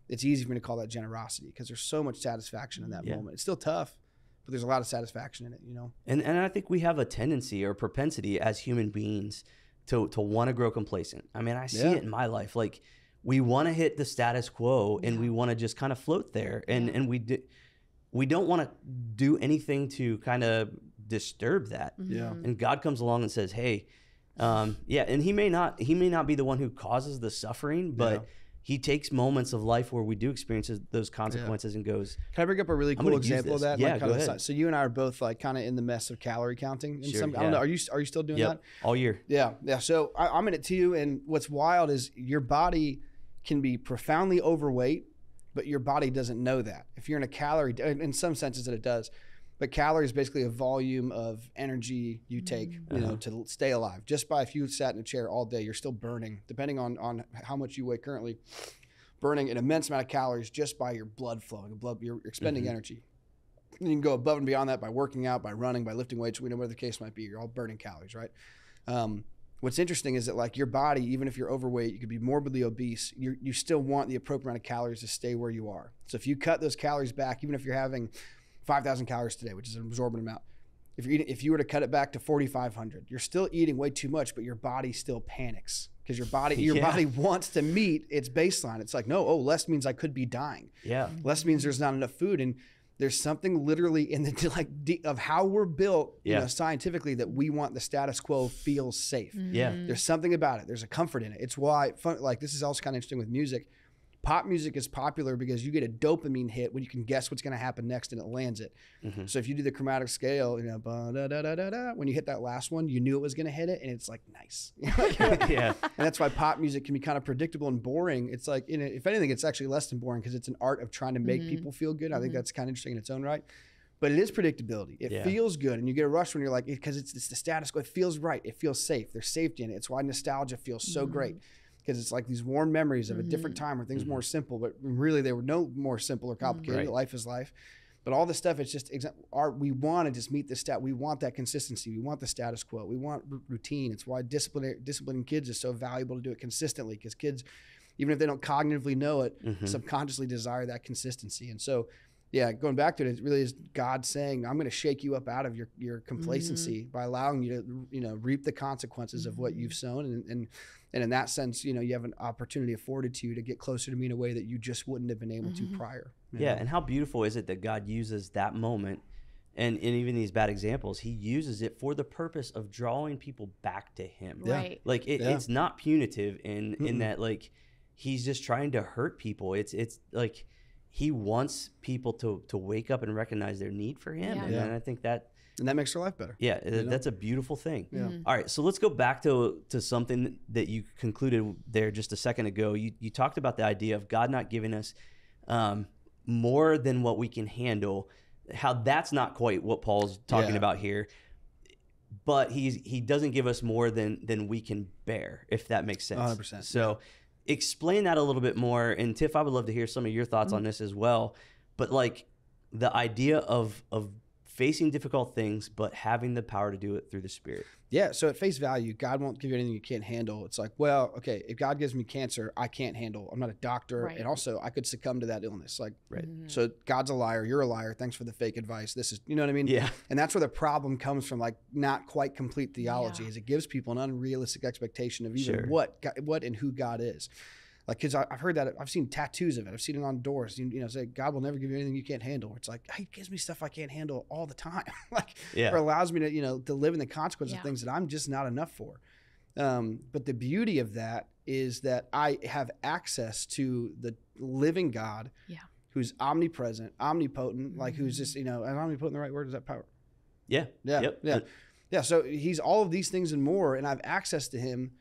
it's easy for me to call that generosity, because there's so much satisfaction in that moment. It's still tough, but there's a lot of satisfaction in it, And I think we have a tendency or propensity as human beings to want to grow complacent. I mean, I see it in my life. Like, we want to hit the status quo and we want to just kind of float there. And we don't want to do anything to kind of disturb that. And God comes along and says, hey, and he may not be the one who causes the suffering, but he takes moments of life where we do experience those consequences and goes, can I bring up a really cool example of that? Yeah, go ahead. So you and I are both like kind of in the mess of calorie counting. I don't know. Are you still doing that? All year. Yeah. So I'm in it too. And what's wild is your body can be profoundly overweight, but your body doesn't know that. If you're in a calorie, in some senses that it does, but calorie is basically a volume of energy you take, to stay alive. Just by if you sat in a chair all day, you're still burning, depending on how much you weigh currently, burning an immense amount of calories just by your blood flowing. You're expending energy. And you can go above and beyond that by working out, by running, by lifting weights. We know where the case might be. You're all burning calories, right? What's interesting is that like your body, even if you're overweight, you could be morbidly obese, you still want the appropriate amount of calories to stay where you are. So if you cut those calories back, even if you're having 5,000 calories today, which is an exorbitant amount, if you were to cut it back to 4,500, you're still eating way too much, but your body still panics because your body wants to meet its baseline. It's like, less means I could be dying. Less means there's not enough food. And there's something literally in the of how we're built, scientifically, that we want the status quo feels safe. There's something about it. There's a comfort in it. It's why, this is also kind of interesting with music. Pop music is popular because you get a dopamine hit when you can guess what's going to happen next and it lands it. So if you do the chromatic scale, when you hit that last one, you knew it was going to hit it, and it's like nice. And that's why pop music can be kind of predictable and boring. It's like, if anything, it's actually less than boring because it's an art of trying to make people feel good. I think that's kind of interesting in its own right. But it is predictability. It feels good, and you get a rush when you're like, because it's the status quo. It feels right. It feels safe. There's safety in it. It's why nostalgia feels so great. Because it's like these warm memories of a different time where things were more simple, but really they were no more simple or complicated. Life is life. But all this stuff, it's just we want to just meet the we want that consistency. We want the status quo. We want routine. It's why disciplining kids is so valuable to do it consistently, because kids, even if they don't cognitively know it, subconsciously desire that consistency. And so, going back to it, it really is God saying, I'm going to shake you up out of your complacency by allowing you to, reap the consequences of what you've sown. And in that sense, you have an opportunity afforded to you to get closer to me in a way that you just wouldn't have been able to prior. And how beautiful is it that God uses that moment, and even these bad examples, he uses it for the purpose of drawing people back to him. Right. Like it's not punitive in that, like, he's just trying to hurt people. It's like he wants people to wake up and recognize their need for him. And I think that, and that makes their life better. That's a beautiful thing. All right, so let's go back to something that you concluded there just a second ago. You talked about the idea of God not giving us more than what we can handle, how that's not quite what Paul's talking about here. But he doesn't give us more than we can bear, if that makes sense. 100%. So explain that a little bit more. And Tiff, I would love to hear some of your thoughts on this as well. But like the idea of facing difficult things, but having the power to do it through the Spirit. Yeah. So at face value, God won't give you anything you can't handle. It's like, well, okay, if God gives me cancer, I can't handle. I'm not a doctor. Right. And also I could succumb to that illness. Like, Right. So God's a liar. You're a liar. Thanks for the fake advice. This is, you know what I mean? Yeah. And that's where the problem comes from, like not quite complete theology, is it gives people an unrealistic expectation of even what and who God is. Like, kids, I've heard that. I've seen tattoos of it. I've seen it on doors. You know, say God will never give you anything you can't handle. It's like, he gives me stuff I can't handle all the time. Like, or allows me to, you know, to live in the consequence of things that I'm just not enough for. But the beauty of that is that I have access to the living God, who's omnipresent, omnipotent, like who's just, you know, and omnipotent, the right word, is that power? Yeah. Yeah. Yep. Yeah. Yeah. So he's all of these things and more, and I have access to him.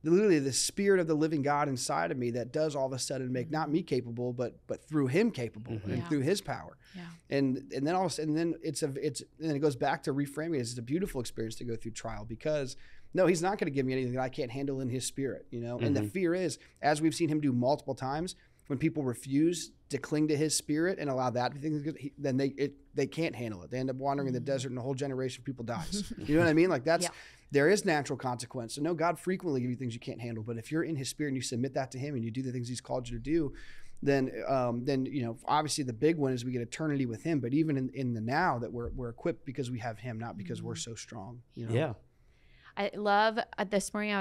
Literally the Spirit of the living God inside of me that does all of a sudden make not me capable, but through him capable and through his power. Yeah. And then all of a sudden, then then it goes back to reframing it. It's a beautiful experience to go through trial, because no, he's not going to give me anything that I can't handle in his Spirit, you know? And the fear is, as we've seen him do multiple times, when people refuse to cling to his Spirit and allow that, then they can't handle it. They end up wandering in the desert and a whole generation of people dies. You know what I mean? Like there is natural consequence. So no, God frequently gives you things you can't handle, but if you're in his Spirit and you submit that to him and you do the things he's called you to do, then you know, obviously the big one is we get eternity with him. But even in the now, that we're equipped because we have him, not because we're so strong. You know? Yeah. I love this morning.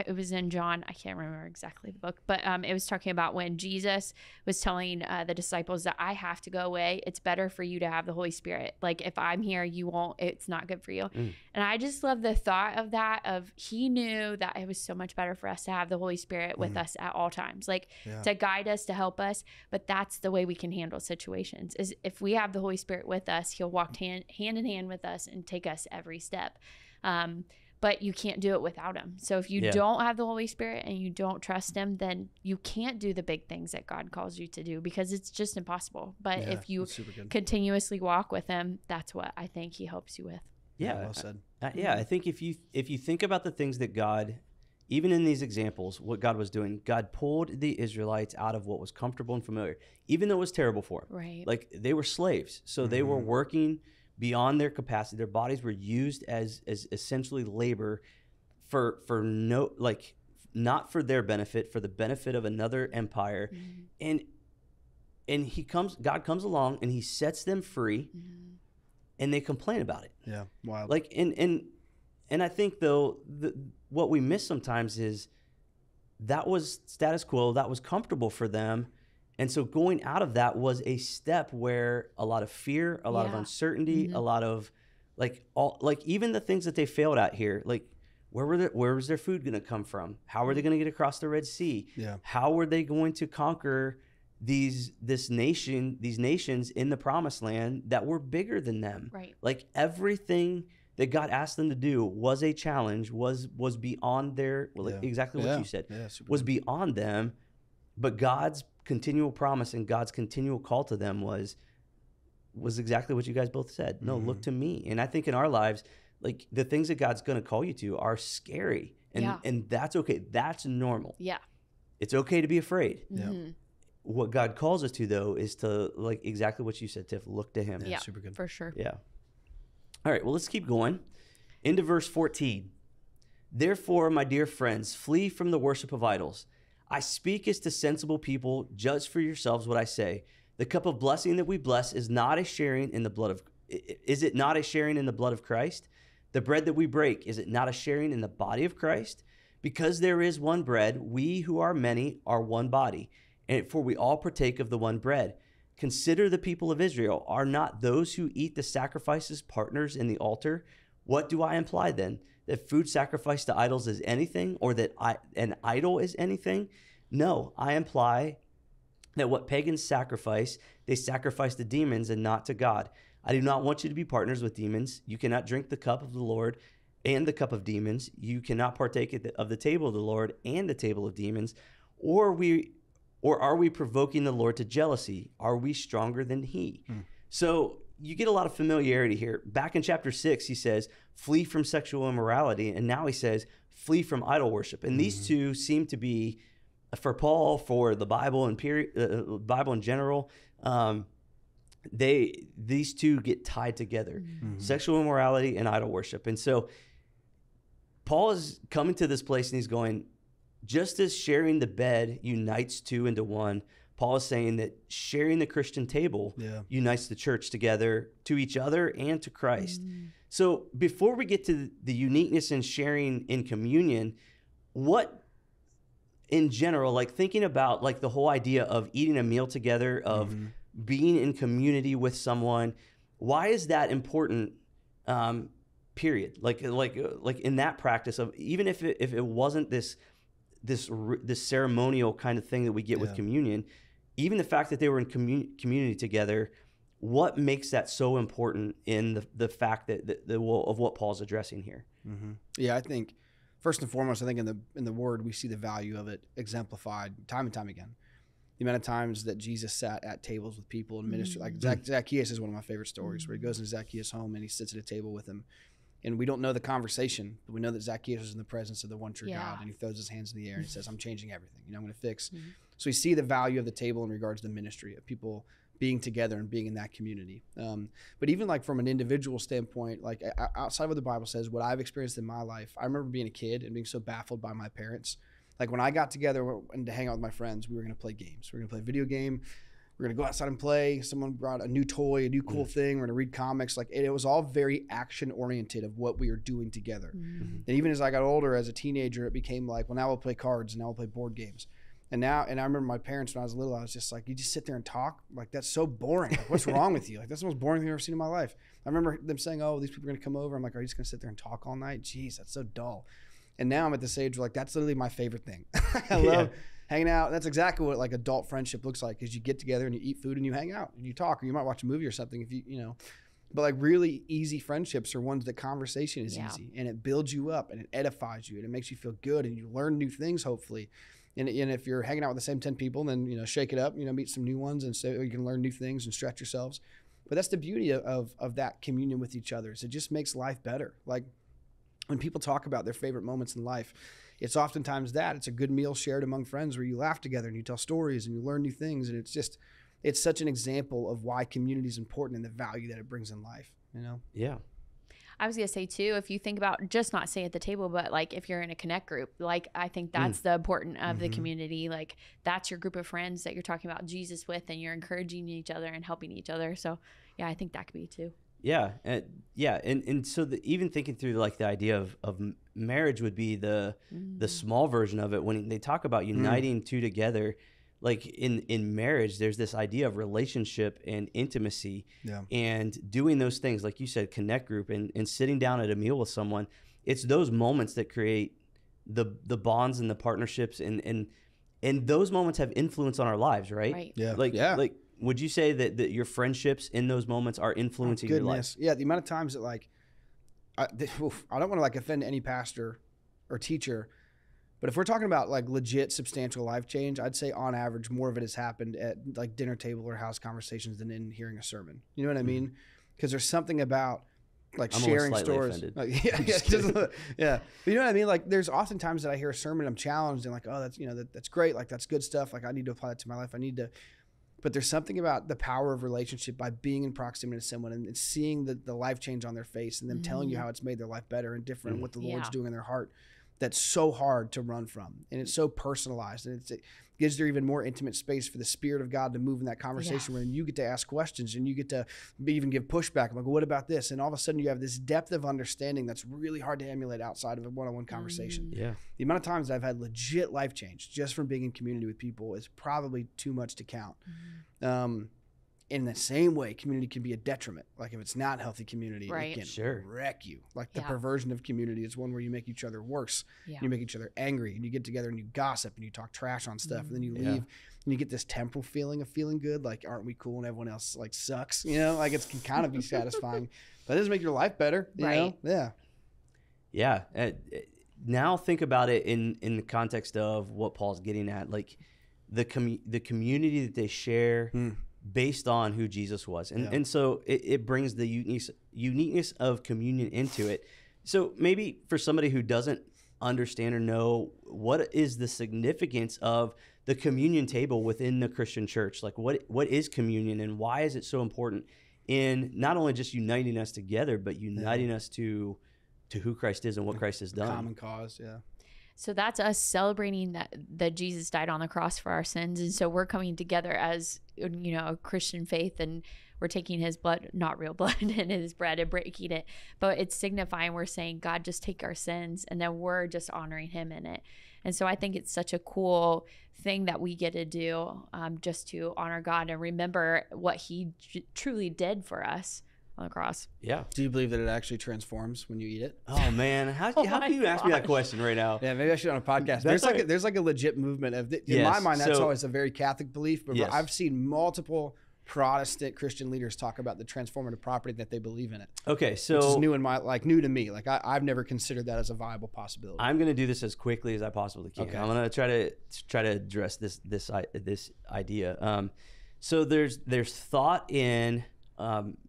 It was in John. I can't remember exactly the book, but it was talking about when Jesus was telling the disciples that I have to go away. It's better for you to have the Holy Spirit. Like if I'm here, you won't. It's not good for you. And I just love the thought of that. Of he knew that it was so much better for us to have the Holy Spirit with us at all times, like to guide us, to help us. But that's the way we can handle situations. Is if we have the Holy Spirit with us, he'll walk hand in hand with us and take us every step. But you can't do it without him. So if you don't have the Holy Spirit and you don't trust him, then you can't do the big things that God calls you to do, because it's just impossible. But if you continuously walk with him, that's what I think he helps you with. Yeah, well said. I think if you think about the things that God, even in these examples, what God was doing, God pulled the Israelites out of what was comfortable and familiar, even though it was terrible for them. Right. Like they were slaves. So they were working beyond their capacity. Their bodies were used as essentially labor for no, like not for their benefit, for the benefit of another empire. And God comes along and he sets them free, and they complain about it. Yeah. Wow. Like and I think though what we miss sometimes is that was status quo, that was comfortable for them. And so going out of that was a step where a lot of fear, a lot of uncertainty, a lot of even the things that they failed at here, like where was their food going to come from? How were they going to get across the Red Sea? Yeah. How were they going to conquer these nations in the Promised Land that were bigger than them? Right. Like everything that God asked them to do was a challenge, was beyond their exactly what you said, was beyond them, but God's continual promise and God's continual call to them was exactly what you guys both said. No, look to me. And I think in our lives, like the things that God's going to call you to are scary, and that's okay. That's normal. Yeah. It's okay to be afraid. Yeah. What God calls us to though is to, like exactly what you said, Tiff, look to him. Yeah, super good. For sure. Yeah. All right, well, let's keep going. Into verse 14. Therefore, my dear friends, flee from the worship of idols. I speak as to sensible people. Judge for yourselves what I say. The cup of blessing that we bless is not a sharing in the blood of. Is it not a sharing in the blood of Christ? The bread that we break, is it not a sharing in the body of Christ? Because there is one bread, we who are many are one body, and for we all partake of the one bread. Consider the people of Israel. Are not those who eat the sacrifices partners in the altar? What do I imply then? That food sacrificed to idols is anything, or that an idol is anything? No, I imply that what pagans sacrifice, they sacrifice to demons and not to God. I do not want you to be partners with demons. You cannot drink the cup of the Lord and the cup of demons. You cannot partake of the table of the Lord and the table of demons. Or Or are we provoking the Lord to jealousy? Are we stronger than he? So you get a lot of familiarity here. Back in chapter 6, he says, flee from sexual immorality. And now he says, flee from idol worship. And these two seem to be, for Paul, for the Bible and Bible in general, these two get tied together, sexual immorality and idol worship. And so Paul is coming to this place and he's going, just as sharing the bed unites two into one, Paul is saying that sharing the Christian table unites the church together to each other and to Christ. So before we get to the uniqueness in sharing in communion, what in general, like thinking about like the whole idea of eating a meal together, of being in community with someone, why is that important? Period. Like in that practice of, even if it wasn't this ceremonial kind of thing that we get with communion, even the fact that they were in community together, what makes that so important in the fact that of what Paul's addressing here? Yeah, I think first and foremost, I think in the word we see the value of it exemplified time and time again. The amount of times that Jesus sat at tables with people and ministered, like Zacchaeus is one of my favorite stories, where he goes into Zacchaeus' home and he sits at a table with him. And we don't know the conversation, but we know that Zacchaeus is in the presence of the one true God, and he throws his hands in the air and he says, I'm changing everything. I'm going to fix. So we see the value of the table in regards to the ministry of people being together and being in that community. But even like from an individual standpoint, like outside of what the Bible says, what I've experienced in my life, I remember being a kid and being so baffled by my parents. Like when I got together and to hang out with my friends, we were going to play games. We were going to play a video game. We're going to go outside and play. Someone brought a new toy, a new cool thing. We're going to read comics. Like it was all very action oriented of what we were doing together. And even as I got older, as a teenager, it became like, well, now we'll play cards and now we'll play board games. And I remember my parents, when I was little, I was just like, you just sit there and talk? Like, that's so boring. Like, what's wrong with you? Like, that's the most boring thing I've ever seen in my life. I remember them saying, oh, these people are going to come over. I'm like, are you just going to sit there and talk all night? Jeez, that's so dull. And now I'm at this age where like, that's literally my favorite thing. I love hanging out. That's exactly what like adult friendship looks like, is you get together and you eat food and you hang out and you talk, or you might watch a movie or something if you know. But like really easy friendships are ones that conversation is easy, and it builds you up and it edifies you and it makes you feel good and you learn new things, hopefully. And if you're hanging out with the same 10 people, then, you know, shake it up, you know, meet some new ones, and so you can learn new things and stretch yourselves. But that's the beauty of that communion with each other, is it just makes life better. Like when people talk about their favorite moments in life, it's oftentimes that it's a good meal shared among friends where you laugh together and you tell stories and you learn new things. And it's such an example of why community is important and the value that it brings in life, you know? Yeah. I was going to say too, if you think about just not staying at the table, but like if you're in a connect group, like I think that's the important of the community. Like that's your group of friends that you're talking about Jesus with, and you're encouraging each other and helping each other. So yeah, I think that could be too. Yeah. And so even thinking through like the idea of marriage would be the small version of it. When they talk about uniting two together, like in marriage, there's this idea of relationship and intimacy, and doing those things, like you said, connect group and sitting down at a meal with someone. It's those moments that create the bonds and the partnerships, and those moments have influence on our lives, right? Right. Yeah. Like would you say that your friendships in those moments are influencing your life? Yeah. The amount of times that like, I don't want to like offend any pastor or teacher, but if we're talking about like legit substantial life change, I'd say on average, more of it has happened at like dinner table or house conversations than in hearing a sermon. You know what I mean? Because there's something about like sharing stories. Like, yeah. But you know what I mean? Like there's oftentimes that I hear a sermon, I'm challenged and like, oh, that's, you know, that's great. Like that's good stuff. Like I need to apply that to my life. But there's something about the power of relationship by being in proximity to someone and seeing the life change on their face and them telling you how it's made their life better and different and what the Lord's doing in their heart. That's so hard to run from, and it's so personalized, and it gives there even more intimate space for the Spirit of God to move in that conversation where you get to ask questions and you get to even give pushback. I'm like, what about this? And all of a sudden you have this depth of understanding that's really hard to emulate outside of a one-on-one conversation. Yeah. The amount of times I've had legit life change just from being in community with people is probably too much to count. In the same way, community can be a detriment. Like if it's not healthy community, it can wreck you. Like the perversion of community is one where you make each other worse. You make each other angry, and you get together and you gossip and you talk trash on stuff, and then you leave and you get this temporal feeling of feeling good. Like, aren't we cool and everyone else like sucks? You know, like it can kind of be satisfying, but it doesn't make your life better. You know? Yeah. Yeah. Now think about it in the context of what Paul's getting at. Like the community that they share based on who Jesus was. And so it brings the uniqueness of communion into it. So maybe for somebody who doesn't understand or know, what is the significance of the communion table within the Christian church? Like what is communion, and why is it so important in not only just uniting us together, but uniting us to who Christ is and what Christ has done? Common cause, yeah. So that's us celebrating that Jesus died on the cross for our sins. And so we're coming together as, a Christian faith, and we're taking his blood, not real blood, and his bread and breaking it. But it's signifying, we're saying, God, just take our sins, and then we're just honoring him in it. And so I think it's such a cool thing that we get to do, just to honor God and remember what he truly did for us on the cross. Yeah. Do you believe that it actually transforms when you eat it? Oh man, how can you ask me that question right now? Yeah, maybe I should on a podcast. There's like a legit movement of in my mind, that's always a very Catholic belief, but I've seen multiple Protestant Christian leaders talk about the transformative property that they believe in it. Okay, so which is new to me. Like I've never considered that as a viable possibility. I'm going to do this as quickly as I possibly can. Okay. I'm going to try to address this idea. So there's thought in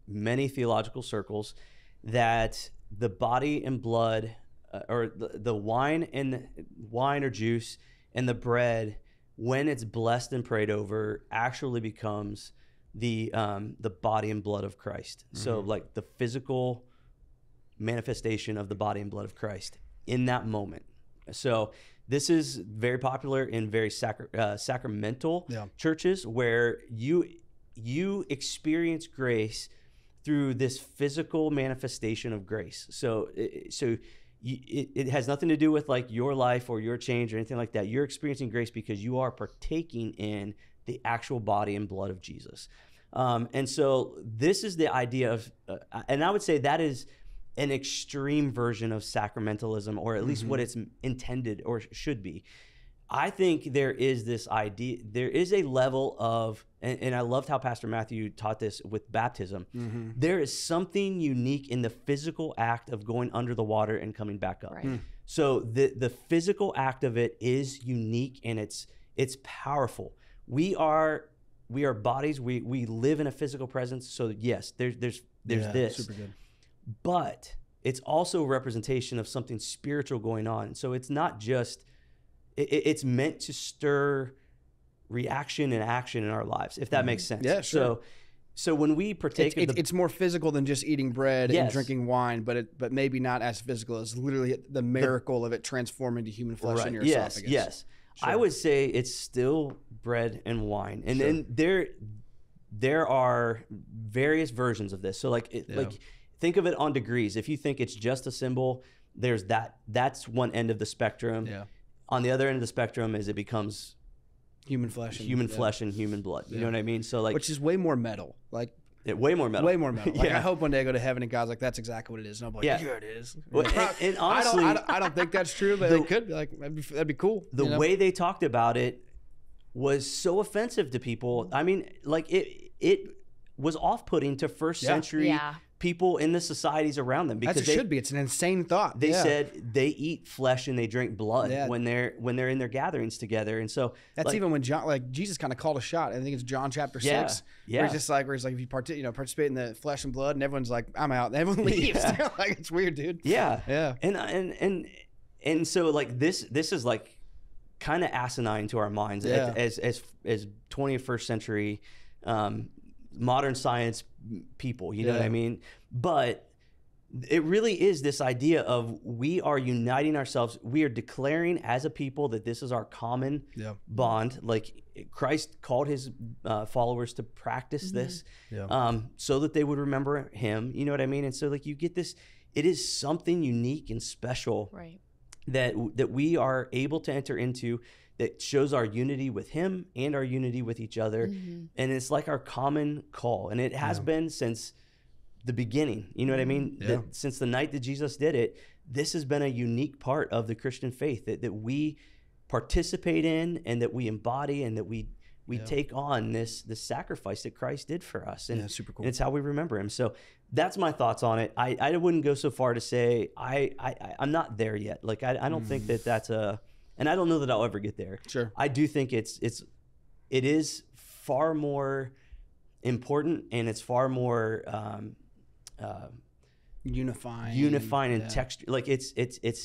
many theological circles that the body and blood, or the wine or juice and the bread, when it's blessed and prayed over, actually becomes the body and blood of Christ. Mm-hmm. So like the physical manifestation of the body and blood of Christ in that moment. So this is very popular in very sacramental churches, where you experience grace through this physical manifestation of grace. So it has nothing to do with like your life or your change or anything like that. You're experiencing grace because you are partaking in the actual body and blood of Jesus. And so this is the idea of, and I would say that is an extreme version of sacramentalism, or at least what it's intended or should be. I think there is this idea, there is a level of, and I loved how Pastor Matthew taught this with baptism. Mm-hmm. There is something unique in the physical act of going under the water and coming back up. Right. So the physical act of it is unique, and it's powerful. We are bodies. We live in a physical presence. So yes, there's this. Super good. But it's also a representation of something spiritual going on. So it's not just, it's meant to stir reaction and action in our lives, if that makes sense. Yeah, sure. So when we partake of it's more physical than just eating bread and drinking wine, but maybe not as physical as literally the miracle of it transforming to human flesh in your esophagus. Yes. Sure. I would say it's still bread and wine. And then there are various versions of this. So like think of it on degrees. If you think it's just a symbol, there's that's one end of the spectrum. Yeah. On the other end of the spectrum is it becomes human flesh and human blood. You know what I mean? So like, which is way more metal. Like way more metal. Way more metal. Like I hope one day I go to heaven and God's like, that's exactly what it is. And I'm like, here it is. Well, and honestly, I don't think that's true, but it could be like, that'd be cool. The way they talked about it was so offensive to people. I mean, like it was off-putting to first century people in the societies around them, because it should be. It's an insane thought. They said they eat flesh and they drink blood when they're in their gatherings together. And so that's even when Jesus kind of called a shot. I think it's John chapter 6. Where he's like if you participate in the flesh and blood, and everyone's like, I'm out, and everyone leaves. Like, it's weird, dude. Yeah. And so like this is like kind of asinine to our minds as 21st century modern science people, you know what I mean? But it really is this idea of we are uniting ourselves. We are declaring as a people that this is our common bond. Like Christ called his followers to practice this so that they would remember him. You know what I mean? And so like you get this, it is something unique and special that we are able to enter into, that shows our unity with him and our unity with each other. Mm-hmm. And it's like our common call. And it has been since the beginning. You know what I mean? Since the night that Jesus did it, this has been a unique part of the Christian faith that we participate in, and that we embody, and that we take on this sacrifice that Christ did for us. And super cool. And it's how we remember him. So that's my thoughts on it. I wouldn't go so far to say I'm not there yet. Like I don't think that's a, and I don't know that I'll ever get there. Sure. I do think it's it is far more important, and it's far more unifying and texture. Like it's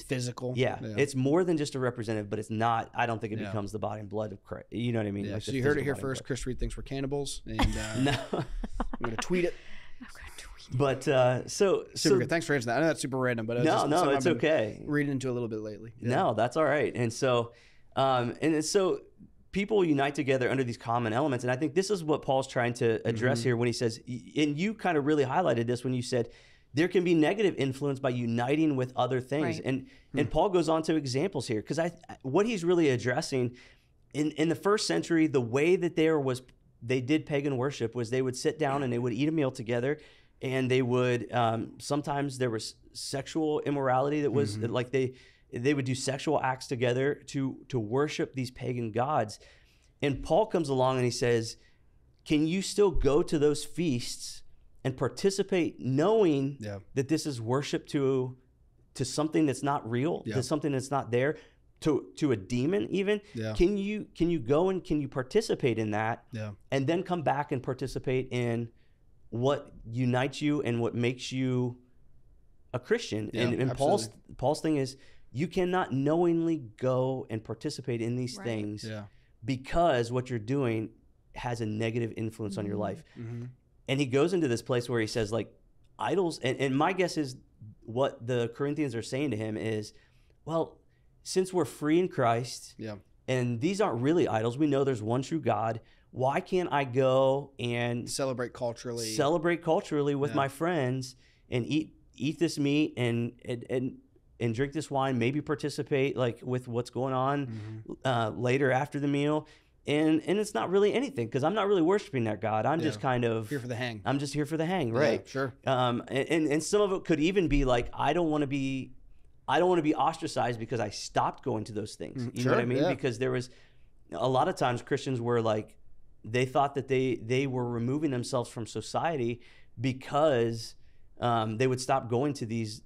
physical. Yeah, it's more than just a representative, but it's not. I don't think it becomes the body and blood of Christ. You know what I mean? Yeah. Like so you heard it here first. Chris Reed thinks we're cannibals, and no. I'm gonna tweet it. But super good. Thanks for answering that. I know that's super random, but no, it's okay. Reading into a little bit lately. Yeah. No, that's all right. And so people unite together under these common elements, and I think this is what Paul's trying to address here when he says, and you kind of really highlighted this when you said there can be negative influence by uniting with other things, right. and Paul goes on to examples here, because what he's really addressing in the first century, the way that they did pagan worship was they would sit down and they would eat a meal together. And they would sometimes there was sexual immorality that was like they would do sexual acts together to worship these pagan gods. And Paul comes along and he says, can you still go to those feasts and participate knowing that this is worship to something that's not real, to something that's not there, to a demon even? Can you go and can you participate in that and then come back and participate in what unites you and what makes you a Christian? And Paul's thing is, you cannot knowingly go and participate in these things because what you're doing has a negative influence on your life. And he goes into this place where he says, like, idols, and my guess is what the Corinthians are saying to him is, well, since we're free in Christ and these aren't really idols, we know there's one true God, why can't I go and celebrate culturally with my friends and eat this meat and drink this wine, maybe participate like with what's going on later after the meal, and it's not really anything because I'm not really worshiping that God. I'm just kind of here for the hang. I'm just here for the hang, right? Yeah, sure. And some of it could even be like, I don't want to be ostracized because I stopped going to those things. You know what I mean? Because there was a lot of times Christians were like, they thought that they were removing themselves from society because they would stop going to these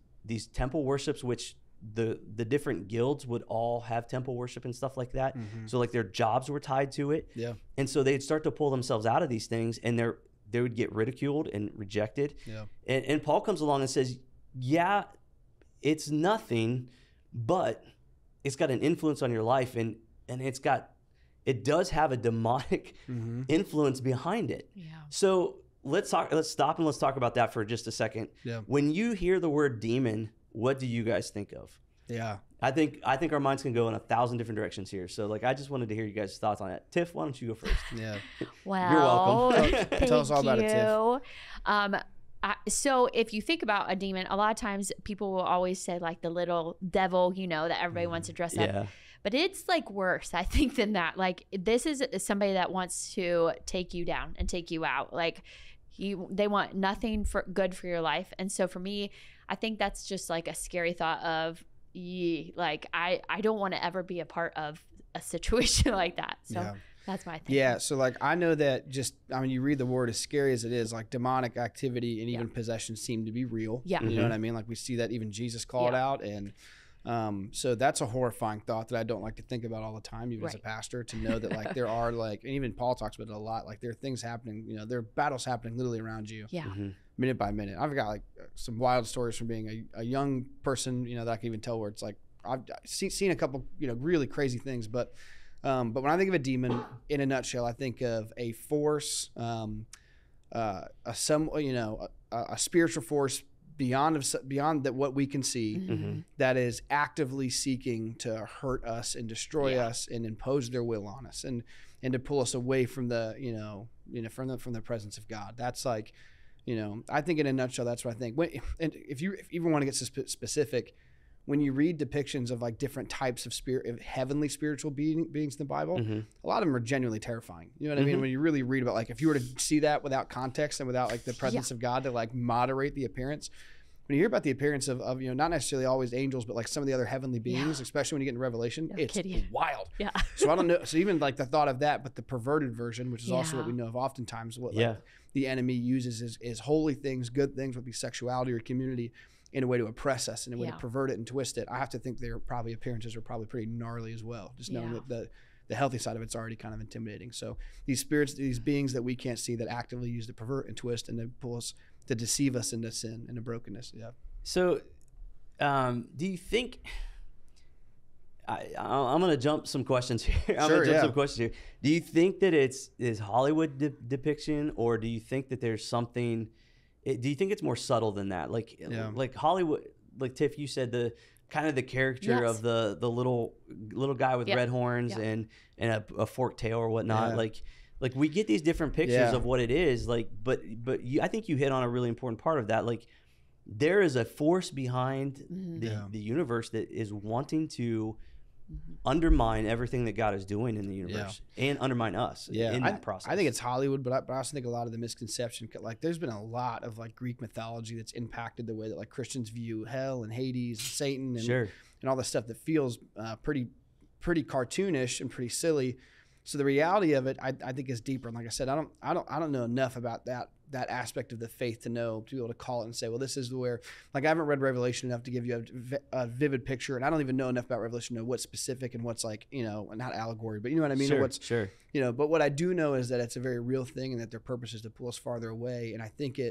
temple worships, which the different guilds would all have temple worship and stuff like that. So like their jobs were tied to it. Yeah. And so they'd start to pull themselves out of these things, and they would get ridiculed and rejected. Yeah. And Paul comes along and says, yeah, it's nothing, but it's got an influence on your life, and it does have a demonic influence behind it. Yeah. So let's stop and let's talk about that for just a second. Yeah. When you hear the word demon, what do you guys think of? Yeah. I think our minds can go in 1,000 different directions here. So like, I just wanted to hear you guys' thoughts on it. Tiff, why don't you go first? Yeah. Well, you're welcome. Tell us all about it, Tiff. So if you think about a demon, a lot of times people will always say like the little devil, that everybody wants to dress up. But it's like worse, I think, than that. Like, this is somebody that wants to take you down and take you out. Like, they want nothing good for your life. And so for me, I think that's just like a scary thought of, like, I don't want to ever be a part of a situation like that. So that's my thing. Yeah. So like, I know that you read the word, as scary as it is, like demonic activity and even possession seem to be real. Yeah. You know what I mean? Like, we see that even Jesus called out, and so that's a horrifying thought that I don't like to think about all the time, even as a pastor, to know that like there are like, and even Paul talks about it a lot, like there are things happening, there are battles happening literally around you. Yeah. Minute by minute. I've got like some wild stories from being a young person, that I can even tell, where it's like, I've seen a couple, really crazy things, but when I think of a demon in a nutshell, I think of a force, a spiritual force beyond that what we can see, that is actively seeking to hurt us and destroy us and impose their will on us and to pull us away from the from the presence of God. That's like, I think in a nutshell, that's what I think. And if you even want to get specific, when you read depictions of like different types of heavenly spiritual beings in the Bible, a lot of them are genuinely terrifying. You know what I mean? When you really read about, like, if you were to see that without context and without like the presence of God to like moderate the appearance, when you hear about the appearance of not necessarily always angels, but like some of the other heavenly beings, especially when you get into Revelation, it's wild. Yeah. So I don't know. So even like the thought of that, but the perverted version, which is also what we know of oftentimes, what like the enemy uses is holy things, good things, whether it be sexuality or community, in a way to oppress us, in a way to pervert it and twist it. I have to think their appearances are probably pretty gnarly as well. Just knowing that the healthy side of it's already kind of intimidating. So these spirits, these beings that we can't see that actively use to pervert and twist and to pull us, to deceive us into sin and into brokenness. Yeah. So do you think, I'm going to jump some questions here. Some questions here. Do you think that is Hollywood depiction, or do you think that there's something, do you think it's more subtle than that? Like Hollywood, like Tiff, you said the kind of the caricature of the little guy with red horns and a forked tail or whatnot. Like we get these different pictures of what it is, like, but I think you hit on a really important part of that. Like, there is a force behind the universe that is wanting to undermine everything that God is doing in the universe and undermine us in that process. I think it's Hollywood, but I also think a lot of the misconception, like there's been a lot of like Greek mythology that's impacted the way that like Christians view hell and Hades and Satan and all the stuff that feels pretty cartoonish and pretty silly. So the reality of it, I think, is deeper. And like I said, I don't know enough about that aspect of the faith to be able to call it and say, well, this is where, like, I haven't read Revelation enough to give you a vivid picture, and I don't even know enough about Revelation to know what's specific and what's like, not allegory, but you know what I mean? But what I do know is that it's a very real thing, and that their purpose is to pull us farther away. And I think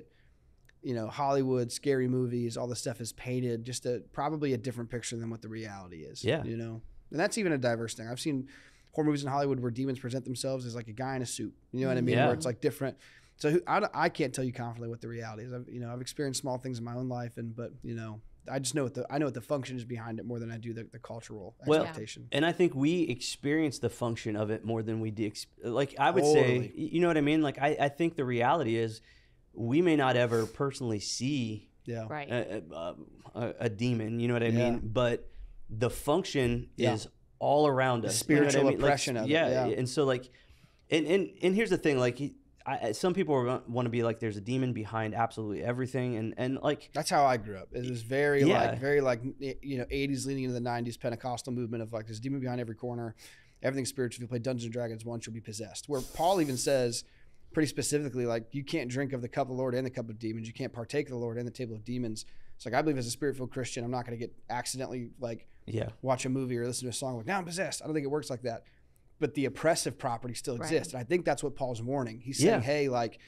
Hollywood, scary movies, all this stuff is painted just probably a different picture than what the reality is. Yeah. And that's even a diverse thing. I've seen horror movies in Hollywood where demons present themselves as like a guy in a suit. You know what I mean? Where it's like different. So I can't tell you confidently what the reality is. I've experienced small things in my own life, but I just know what the function is behind it more than I do the cultural expectation. And I think we experience the function of it more than we do. Like I would say, you know what I mean? Like I think the reality is we may not ever personally see a demon. You know what I mean? But the function is all around us. The spiritual oppression of it. Yeah. And so like, and here's the thing, like some people want to be like, there's a demon behind absolutely everything. And like, that's how I grew up. It was very 80s leading into the 90s Pentecostal movement of like, there's a demon behind every corner. Everything's spiritual. If you play Dungeons and Dragons once, you'll be possessed. Where Paul even says pretty specifically, like, you can't drink of the cup of the Lord and the cup of demons. You can't partake of the Lord and the table of demons. It's like, I believe as a spirit-filled Christian, I'm not going to get accidentally watch a movie or listen to a song like, now I'm possessed. I don't think it works like that. But the oppressive property still exists. And I think that's what Paul's warning. He's saying, hey, like,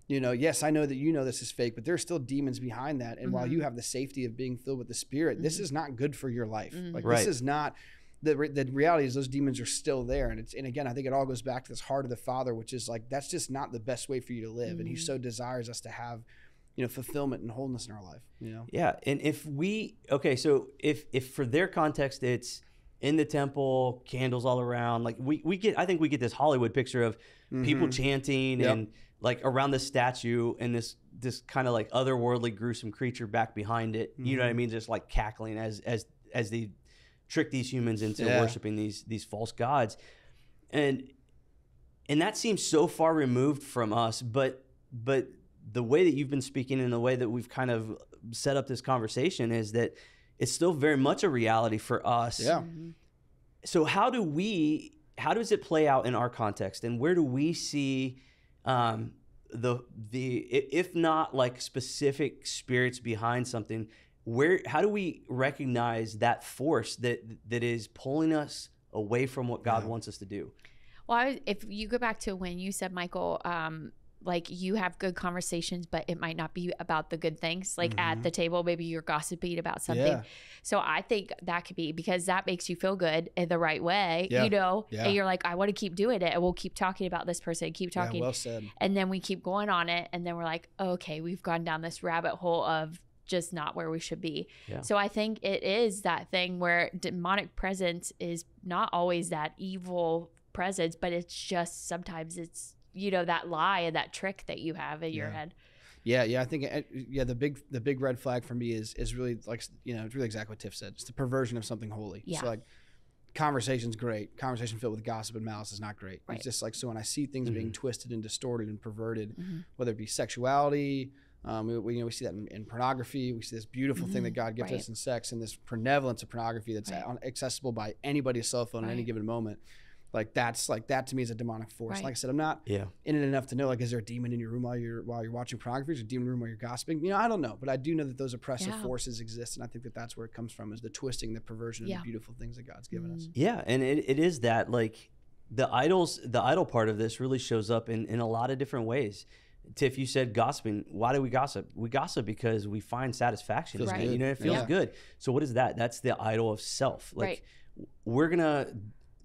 yes, I know that this is fake, but there's still demons behind that. And while you have the safety of being filled with the Spirit, this is not good for your life. Like, this is not, the reality is those demons are still there. And again, I think it all goes back to this heart of the Father, which is like, that's just not the best way for you to live. And he so desires us to have fulfillment and wholeness in our life, Yeah. And if for their context, it's in the temple, candles all around, like I think we get this Hollywood picture of people chanting and like around the statue and this kind of like otherworldly gruesome creature back behind it. You know what I mean? Just like cackling as they trick these humans into worshiping these false gods. And that seems so far removed from us, but the way that you've been speaking and the way that we've kind of set up this conversation is that it's still very much a reality for us. Yeah. So how does it play out in our context, and where do we see if not like specific spirits behind something, how do we recognize that force that is pulling us away from what God wants us to do? Well, if you go back to when you said, Michael, like you have good conversations, but it might not be about the good things. Like at the table, maybe you're gossiping about something. Yeah. So I think that could be because that makes you feel good in the right way, and you're like, I want to keep doing it. And we'll keep talking about this person, keep talking. Yeah, well said. And then we keep going on it. And then we're like, okay, we've gone down this rabbit hole of just not where we should be. Yeah. So I think it is that thing where demonic presence is not always that evil presence, but it's just sometimes it's, that lie and that trick that you have in your head. Yeah. I think, the big red flag for me is really like, it's really exactly what Tiff said. It's the perversion of something holy. Yeah. So like conversation's great. Conversation filled with gossip and malice is not great. Right. It's just like, so when I see things being twisted and distorted and perverted, whether it be sexuality, we see that in pornography. We see this beautiful thing that God gives us in sex, and this prevalence of pornography that's accessible by anybody's cell phone at any given moment. Like that to me is a demonic force. Right. Like I said, I'm not in it enough to know, like, is there a demon in your room while you're watching pornography? Is there a demon in your room while you're gossiping? I don't know, but I do know that those oppressive forces exist, and I think that's where it comes from, is the twisting, the perversion of the beautiful things that God's given us. Yeah, and it is that, like, the idol part of this really shows up in a lot of different ways. Tiff, you said gossiping. Why do we gossip? We gossip because we find satisfaction. Feels Right. good. You know, it feels Yeah. good. So what is that? That's the idol of self. Like Right. we're gonna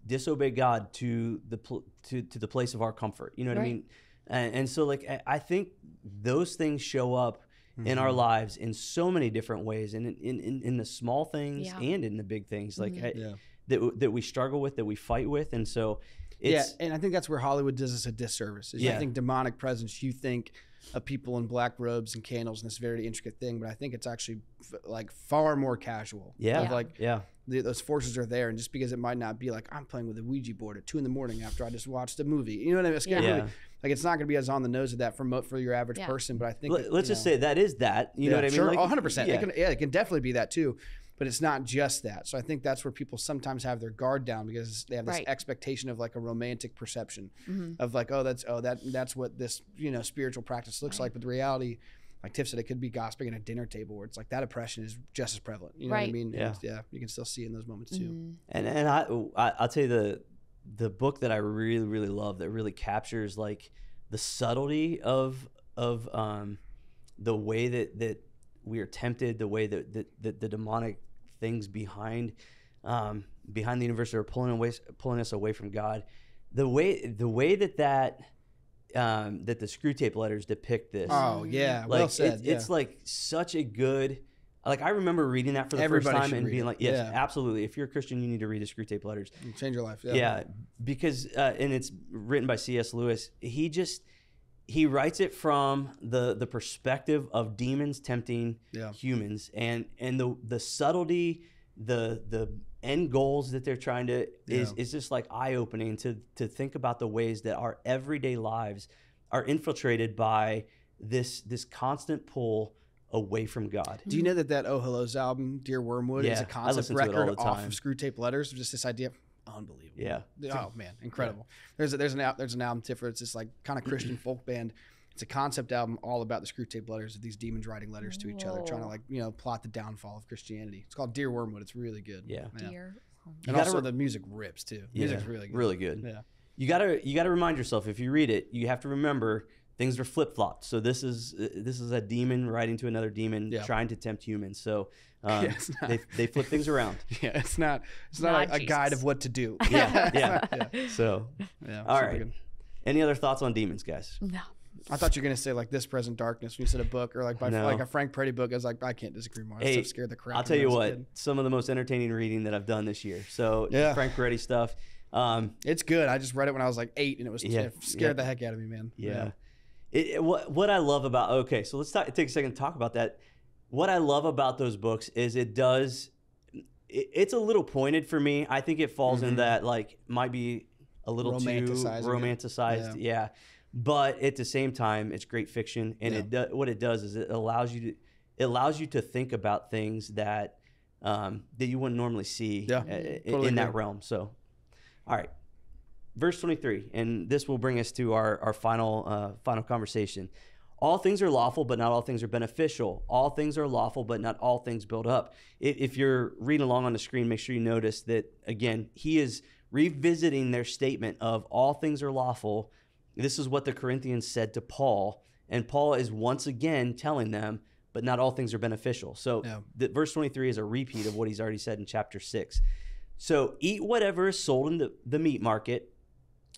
disobey God to the place of our comfort. You know what I Right. mean? And so like I think those things show up in our lives in so many different ways, and in the small things Yeah. and in the big things, like Yeah. that we struggle with, that we fight with, and so it's and I think that's where Hollywood does us a disservice. Is I think demonic presence, you think of people in black robes and candles and this very intricate thing, but I think it's actually like far more casual. Yeah. Of like yeah. those forces are there, and just because it might not be like I'm playing with a Ouija board at 2 a.m. after I just watched a movie, you know what I mean? A scary movie. Like it's not going to be as on the nose of that for your average person, but I think let's just say that is that. You know what I mean? Sure, Like, 100%. It can definitely be that too, but it's not just that. So I think that's where people sometimes have their guard down because they have this expectation of like a romantic perception of like, that's what this spiritual practice looks like. But the reality, like Tiff said, it could be gossiping at a dinner table where it's like that oppression is just as prevalent. You know what I mean? Yeah. And, you can still see it in those moments too. And I'll tell you the book that I really, really love that really captures like the subtlety of the way that we are tempted, the way that the demonic things behind the universe are pulling us away from God. The way that the Screw Tape letters depict this. Oh yeah, like, well said. It's like such a good. Like I remember reading that for the first time and being like, yes, absolutely. If you're a Christian, you need to read the Screw Tape letters. It'll change your life. Yeah, because and it's written by C.S. Lewis. He writes it from the perspective of demons tempting humans, and the subtlety, the end goals that they're trying to is just like eye opening to think about the ways that our everyday lives are infiltrated by this constant pull away from God. Do you know that Oh Hello's album, Dear Wormwood, is a concept record off of Screw Tape letters? Just this idea. Unbelievable. Yeah. Oh man, incredible. There's an album Tiff where it's this like kind of Christian folk band. It's a concept album all about the Screw Tape letters of these demons writing letters to each other, trying to like plot the downfall of Christianity. It's called Dear Wormwood. It's really good. Yeah. Dear. And also the music rips too. Music's really good. Really good. Yeah. You gotta remind yourself, if you read it, you have to remember things are flip flopped. So this is a demon writing to another demon trying to tempt humans. So they flip things around. Yeah, it's not a guide of what to do. Yeah. So all right. Good. Any other thoughts on demons, guys? No. I thought you were gonna say like This Present Darkness when you said a book, or like like a Frank Peretti book. I was like, I can't disagree more. That stuff scared the crap. I'll tell you what, some of the most entertaining reading that I've done this year. So Frank Peretti stuff. It's good. I just read it when I was like 8, and it was scared the heck out of me, man. Yeah. What I love about so let's take a second to talk about that. What I love about those books is it's a little pointed for me. I think it falls in that like might be a little too romanticized. Yeah. But at the same time, it's great fiction, and what it does is it allows you to think about things that you wouldn't normally see in that realm. So, all right, verse 23, and this will bring us to our final conversation. All things are lawful, but not all things are beneficial. All things are lawful, but not all things build up. If you're reading along on the screen, make sure you notice that again he is revisiting their statement of all things are lawful. This is what the Corinthians said to Paul, and Paul is once again telling them, but not all things are beneficial. So verse 23 is a repeat of what he's already said in chapter 6. So eat whatever is sold in the meat market.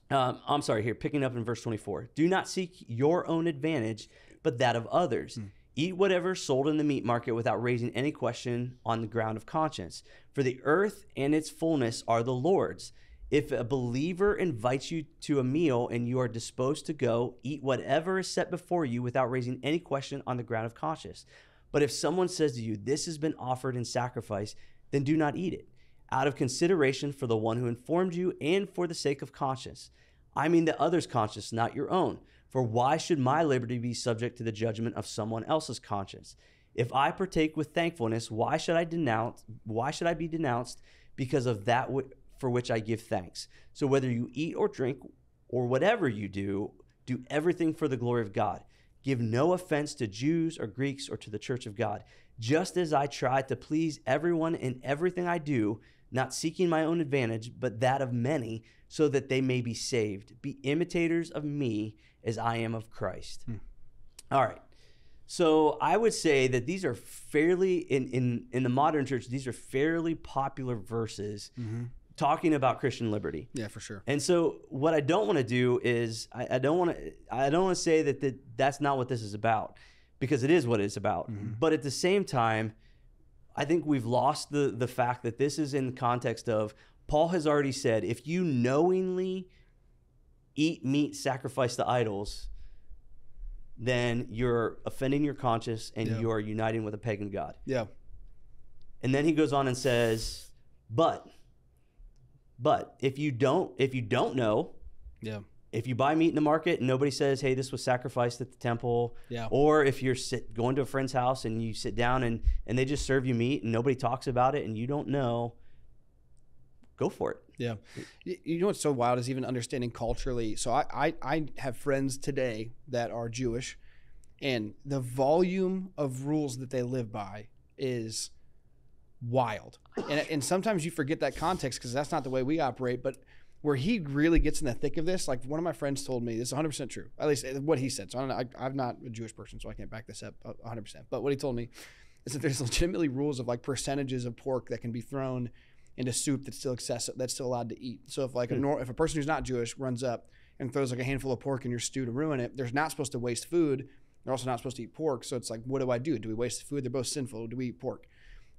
Picking up in verse 24. Do not seek your own advantage, but that of others. Eat whatever is sold in the meat market without raising any question on the ground of conscience. For the earth and its fullness are the Lord's. If a believer invites you to a meal and you are disposed to go, eat whatever is set before you without raising any question on the ground of conscience. But if someone says to you, this has been offered in sacrifice, then do not eat it, out of consideration for the one who informed you and for the sake of conscience. I mean the other's conscience, not your own. For why should my liberty be subject to the judgment of someone else's conscience? If I partake with thankfulness, why should I be denounced because of that for which I give thanks? So whether you eat or drink or whatever you do everything for the glory of God. Give no offense to Jews or Greeks or to the church of God. Just as I try to please everyone in everything I do, not seeking my own advantage, but that of many, so that they may be saved. Be imitators of me as I am of Christ. All right. So I would say that these are fairly, in the modern church, these are fairly popular verses talking about Christian liberty. Yeah, for sure. And so what I don't want to do is I don't want to say that that's not what this is about, because it is what it's about. But at the same time, I think we've lost the fact that this is in the context of Paul has already said, if you knowingly eat meat sacrificed to idols, then you're offending your conscience and you're uniting with a pagan god. Yeah. And then he goes on and says, but if you don't know, if you buy meat in the market and nobody says, hey, this was sacrificed at the temple, or if you're going to a friend's house and you sit down and they just serve you meat and nobody talks about it and you don't know, go for it. Yeah. You know what's so wild is even understanding culturally. So I have friends today that are Jewish, and the volume of rules that they live by is wild. And sometimes you forget that context because that's not the way we operate. But where he really gets in the thick of this, like one of my friends told me, this is 100% true, at least what he said. So I don't know, I'm not a Jewish person, so I can't back this up 100%. But what he told me is that there's legitimately rules of like percentages of pork that can be thrown into soup that's still that's still allowed to eat. So if like if a person who's not Jewish runs up and throws like a handful of pork in your stew to ruin it, they're not supposed to waste food. They're also not supposed to eat pork. So it's like, what do I do? Do we waste the food? They're both sinful. Do we eat pork?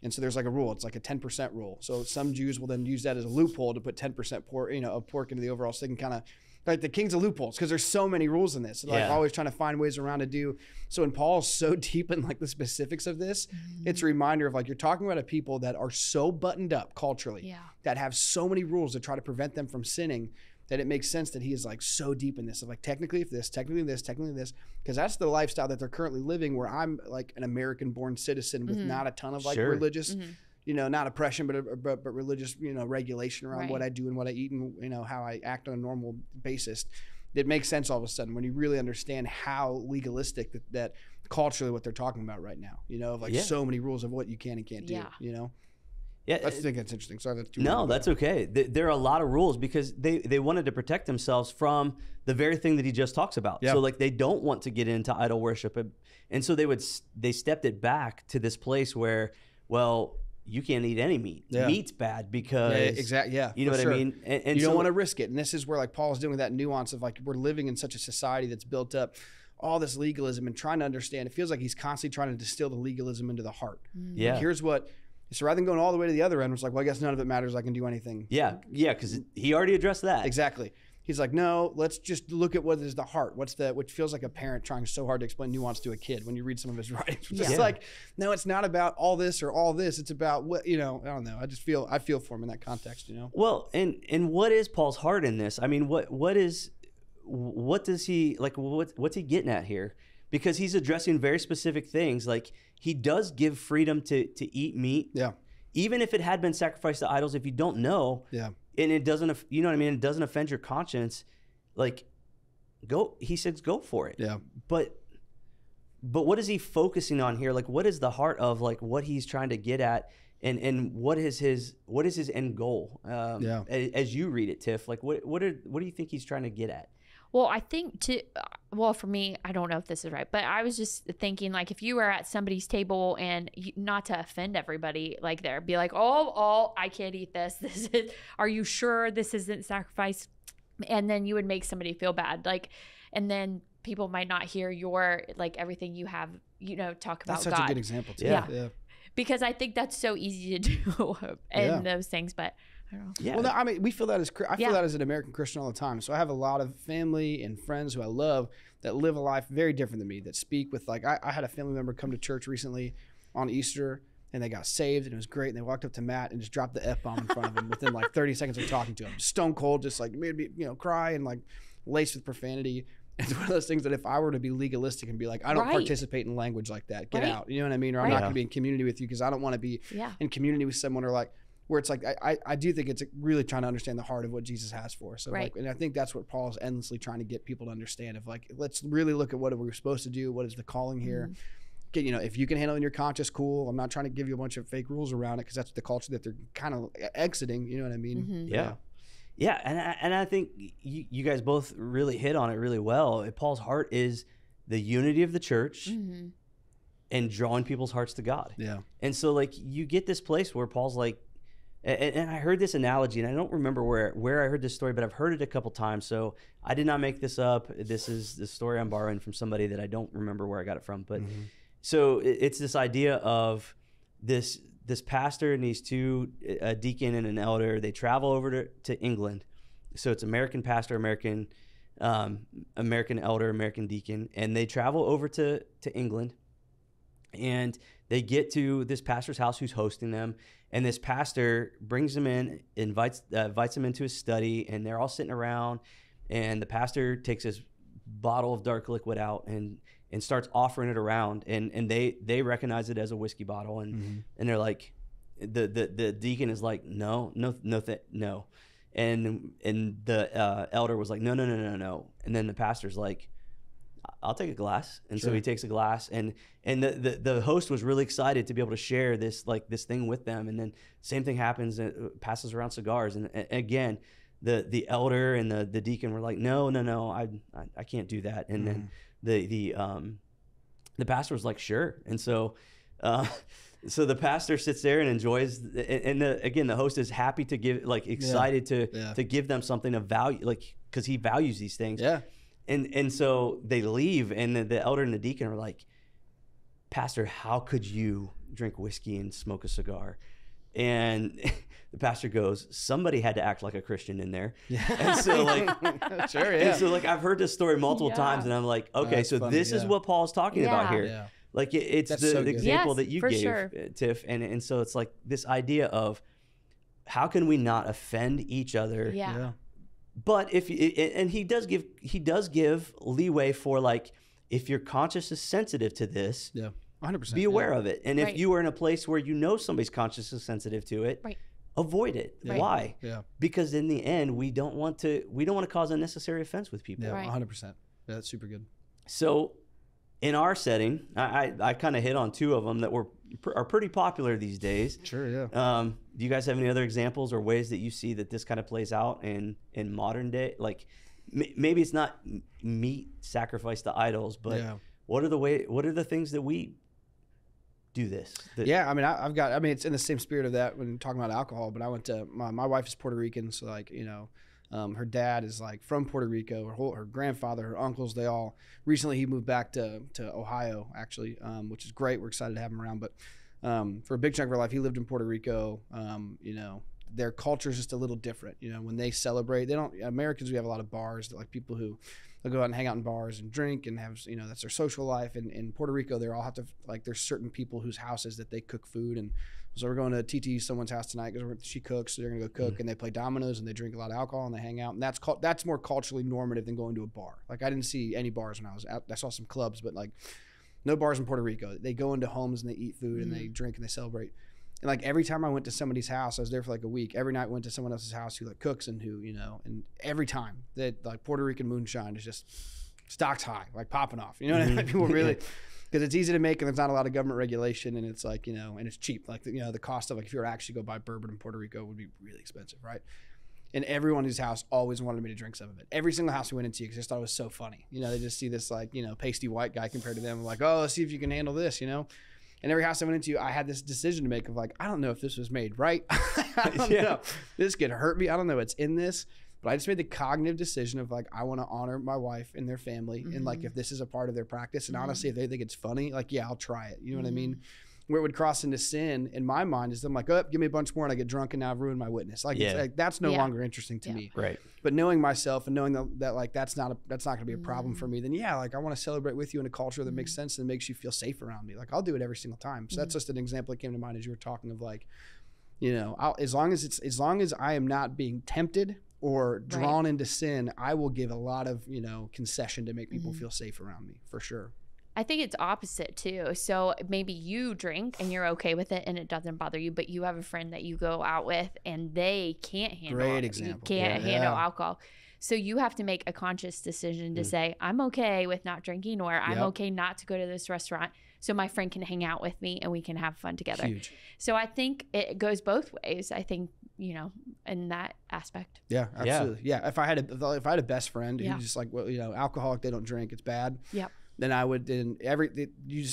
And so there's like a rule. It's like a 10% rule. So some Jews will then use that as a loophole to put 10% pork, of pork into the overall. So they can kind of, like the king's of loopholes, because there's so many rules in this. Like always trying to find ways around to do. So when Paul's so deep in like the specifics of this, it's a reminder of like, you're talking about a people that are so buttoned up culturally, that have so many rules to try to prevent them from sinning, that it makes sense that he is like so deep in this of like technically this, technically this, technically this, because that's the lifestyle that they're currently living, where I'm like an American born citizen with not a ton of like religious, not oppression, but religious, regulation around what I do and what I eat and, how I act on a normal basis. It makes sense all of a sudden when you really understand how legalistic that culturally what they're talking about right now, of like so many rules of what you can and can't do, Yeah, I think that's interesting. Sorry, that's too no, that's okay. There are a lot of rules because they wanted to protect themselves from the very thing that he just talks about. So like they don't want to get into idol worship, and so they stepped it back to this place where, well, you can't eat any meat. Meat's bad because exactly. Yeah, you know what I mean. And you don't want to risk it. And this is where like Paul is doing that nuance of like we're living in such a society that's built up all this legalism and trying to understand. It feels like he's constantly trying to distill the legalism into the heart. Yeah. Like, here's what. So rather than going all the way to the other end, it's like, well, I guess none of it matters. I can do anything. Yeah, because he already addressed that. Exactly. He's like, no, let's just look at what is the heart. Which feels like a parent trying so hard to explain nuance to a kid when you read some of his writings. It's like, no, it's not about all this or all this. It's about what, I don't know. I feel for him in that context, Well, and what is Paul's heart in this? I mean, what's he getting at here? Because he's addressing very specific things. Like he does give freedom to eat meat. Yeah. Even if it had been sacrificed to idols, if you don't know. Yeah. And it doesn't, you know what I mean? It doesn't offend your conscience. Like he says, go for it. Yeah. But what is he focusing on here? Like what is the heart of like what he's trying to get at? And what is his end goal? As you read it, Tiff, like what do you think he's trying to get at? Well, I think for me, I don't know if this is right, but I was just thinking like if you were at somebody's table and not to offend everybody, like there, be like, oh, I can't eat this. Are you sure this isn't sacrifice? And then you would make somebody feel bad. Like, and then people might not hear your, like everything you have, talk about God. That's such a good example too. Yeah. Because I think that's so easy to do in those things, but I don't know. Yeah. Well, no, I mean, we feel that I feel that as an American Christian all the time. So I have a lot of family and friends who I love that live a life very different than me, that speak with like, I had a family member come to church recently on Easter and they got saved and it was great. And they walked up to Matt and just dropped the F-bomb in front of him within like 30 seconds of talking to him. Stone cold, just like made me, cry and like laced with profanity. It's one of those things that if I were to be legalistic and be like, I don't participate in language like that, get out. You know what I mean? Or I'm not going to be in community with you because I don't want to be in community with someone or like, where it's like, I do think it's really trying to understand the heart of what Jesus has for us. So like, and I think that's what Paul is endlessly trying to get people to understand of like, let's really look at what we're supposed to do. What is the calling here? you know, if you can handle it in your conscience, cool. I'm not trying to give you a bunch of fake rules around it because that's the culture that they're kind of exiting. You know what I mean? Mm-hmm. Yeah. And I think you guys both really hit on it really well. Paul's heart is the unity of the church Mm-hmm. and drawing people's hearts to God. Yeah. And so like you get this place where Paul's like, and I heard this analogy, and I don't remember where I heard this story, but I've heard it a couple times. So I did not make this up. This is the story I'm borrowing from somebody that I don't remember where I got it from. But so it's this idea of this pastor and these two, a deacon and an elder. They travel over to England. So it's American pastor, American elder, American deacon, and they travel over to England, and they get to this pastor's house who's hosting them, and this pastor brings them in, invites them into his study, and they're all sitting around, and the pastor takes this bottle of dark liquid out and starts offering it around, and they recognize it as a whiskey bottle, and they're like, the deacon is like, no, and the elder was like, no, and then the pastor's like, I'll take a glass. And so he takes a glass, and the host was really excited to be able to share this thing with them. And then same thing happens, it passes around cigars. And again, the elder and the deacon were like, no, I can't do that. And then the pastor was like, sure. And so so the pastor sits there and enjoys, and the host is happy to give, like excited to give them something of value, like, because he values these things. Yeah. And so they leave, and the elder and the deacon are like, Pastor, how could you drink whiskey and smoke a cigar? And the pastor goes, somebody had to act like a Christian in there. Yeah. And so like, sure, yeah. And so like, I've heard this story multiple times, and I'm like, okay, so funny, this is what Paul's talking about here. Yeah. Like it's the example that you gave, Tiff. And so it's like this idea of how can we not offend each other? Yeah. But he does give leeway for, like, if your conscience is sensitive to this, 100%, be aware of it. And if you are in a place where you know somebody's conscience is sensitive to it, avoid it. Right. Why? Yeah. Because in the end, we don't want to cause unnecessary offense with people. Yeah, 100%. Yeah, that's super good. So in our setting, I kind of hit on two of them that are pretty popular these days. Sure, yeah. Do you guys have any other examples or ways that you see that this kind of plays out in modern day? Like, maybe it's not meat sacrificed to idols, but what are the things that we do this? I mean, it's in the same spirit of that when talking about alcohol. But I went to my wife is Puerto Rican, so like, you know. Her dad is like from Puerto Rico. Her grandfather, her uncles, they all recently he moved back to Ohio actually, which is great. We're excited to have him around. But for a big chunk of her life, he lived in Puerto Rico. You know, their culture is just a little different. You know, when they celebrate, Americans, we have a lot of bars that like people who they'll go out and hang out in bars and drink and have, you know, that's their social life. And in Puerto Rico, they all have to, like, there's certain people whose houses that they cook food. And so we're going to TT someone's house tonight because she cooks, so they're gonna go cook, and they play dominoes and they drink a lot of alcohol and they hang out, and that's more culturally normative than going to a bar. Like, I didn't see any bars when I was out. I saw some clubs, but like no bars in Puerto Rico. They go into homes and they eat food and they drink and they celebrate. And like every time I went to somebody's house, I was there for like a week. Every night I went to someone else's house who like cooks and who, you know, and every time that like Puerto Rican moonshine is just stocks high, like popping off. You know what I mean? People really. Because it's easy to make and there's not a lot of government regulation, and it's like, you know, and it's cheap. Like, you know, the cost of, like, if you were to actually go buy bourbon in Puerto Rico would be really expensive, right? And everyone in his house always wanted me to drink some of it. Every single house we went into, because I just thought it was so funny. You know, they just see this, like, you know, pasty white guy compared to them. Like, oh, let's see if you can handle this, you know? And every house I went into, I had this decision to make of like, I don't know if this was made right. I don't know. This could hurt me. I don't know what's in this. But I just made the cognitive decision of like, I want to honor my wife and their family. And like, if this is a part of their practice, and honestly, if they think it's funny, like, yeah, I'll try it. You know what I mean? Where it would cross into sin in my mind is I'm like, oh, give me a bunch more and I get drunk and now I've ruined my witness. Like, it's like that's no longer interesting to me. Right. But knowing myself and knowing that like, that's not going to be a problem for me, then like, I want to celebrate with you in a culture that makes sense and makes you feel safe around me. Like, I'll do it every single time. So that's just an example that came to mind as you were talking of like, you know, as long as I am not being tempted or drawn into sin, I will give a lot of, you know, concession to make people feel safe around me, for sure. I think it's opposite too. So maybe you drink and you're okay with it and it doesn't bother you, but you have a friend that you go out with and they can't handle handle alcohol. So you have to make a conscious decision to say, I'm okay with not drinking, or I'm okay not to go to this restaurant so my friend can hang out with me and we can have fun together. Huge. So I think it goes both ways. I think, in that aspect. Yeah, absolutely. Yeah. If I had a best friend Yeah. who just like, alcoholic, they don't drink, it's bad. Yep. Then I would, you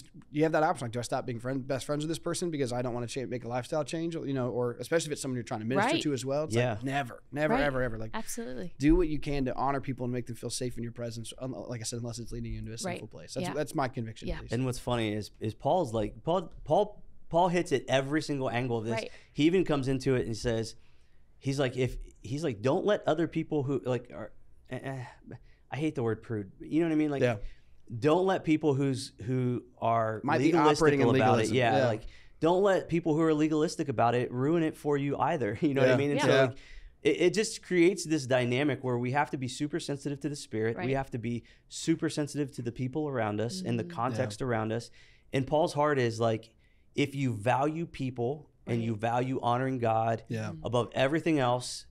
have that option. Like, do I stop being best friends with this person because I don't want to make a lifestyle change, or especially if it's someone you're trying to minister Right. to as well. It's like never, Right. ever. Like, Absolutely. do what you can to honor people and make them feel safe in your presence. Like I said, unless it's leading you into a sinful place. That's my conviction. Yeah. At least. And what's funny is Paul's like Paul hits it every single angle of this. Right. He even comes into it and says, he's like, don't let other people who like are, I hate the word prude. You know what I mean? Like, don't let people who are might be legalistic operating in about legalism. it. Yeah, like don't let people who are legalistic about it ruin it for you either. You know what I mean? And so like, it just creates this dynamic where we have to be super sensitive to the Spirit. Right. We have to be super sensitive to the people around us and the context around us. And Paul's heart is like, if you value people and you value honoring God above everything else,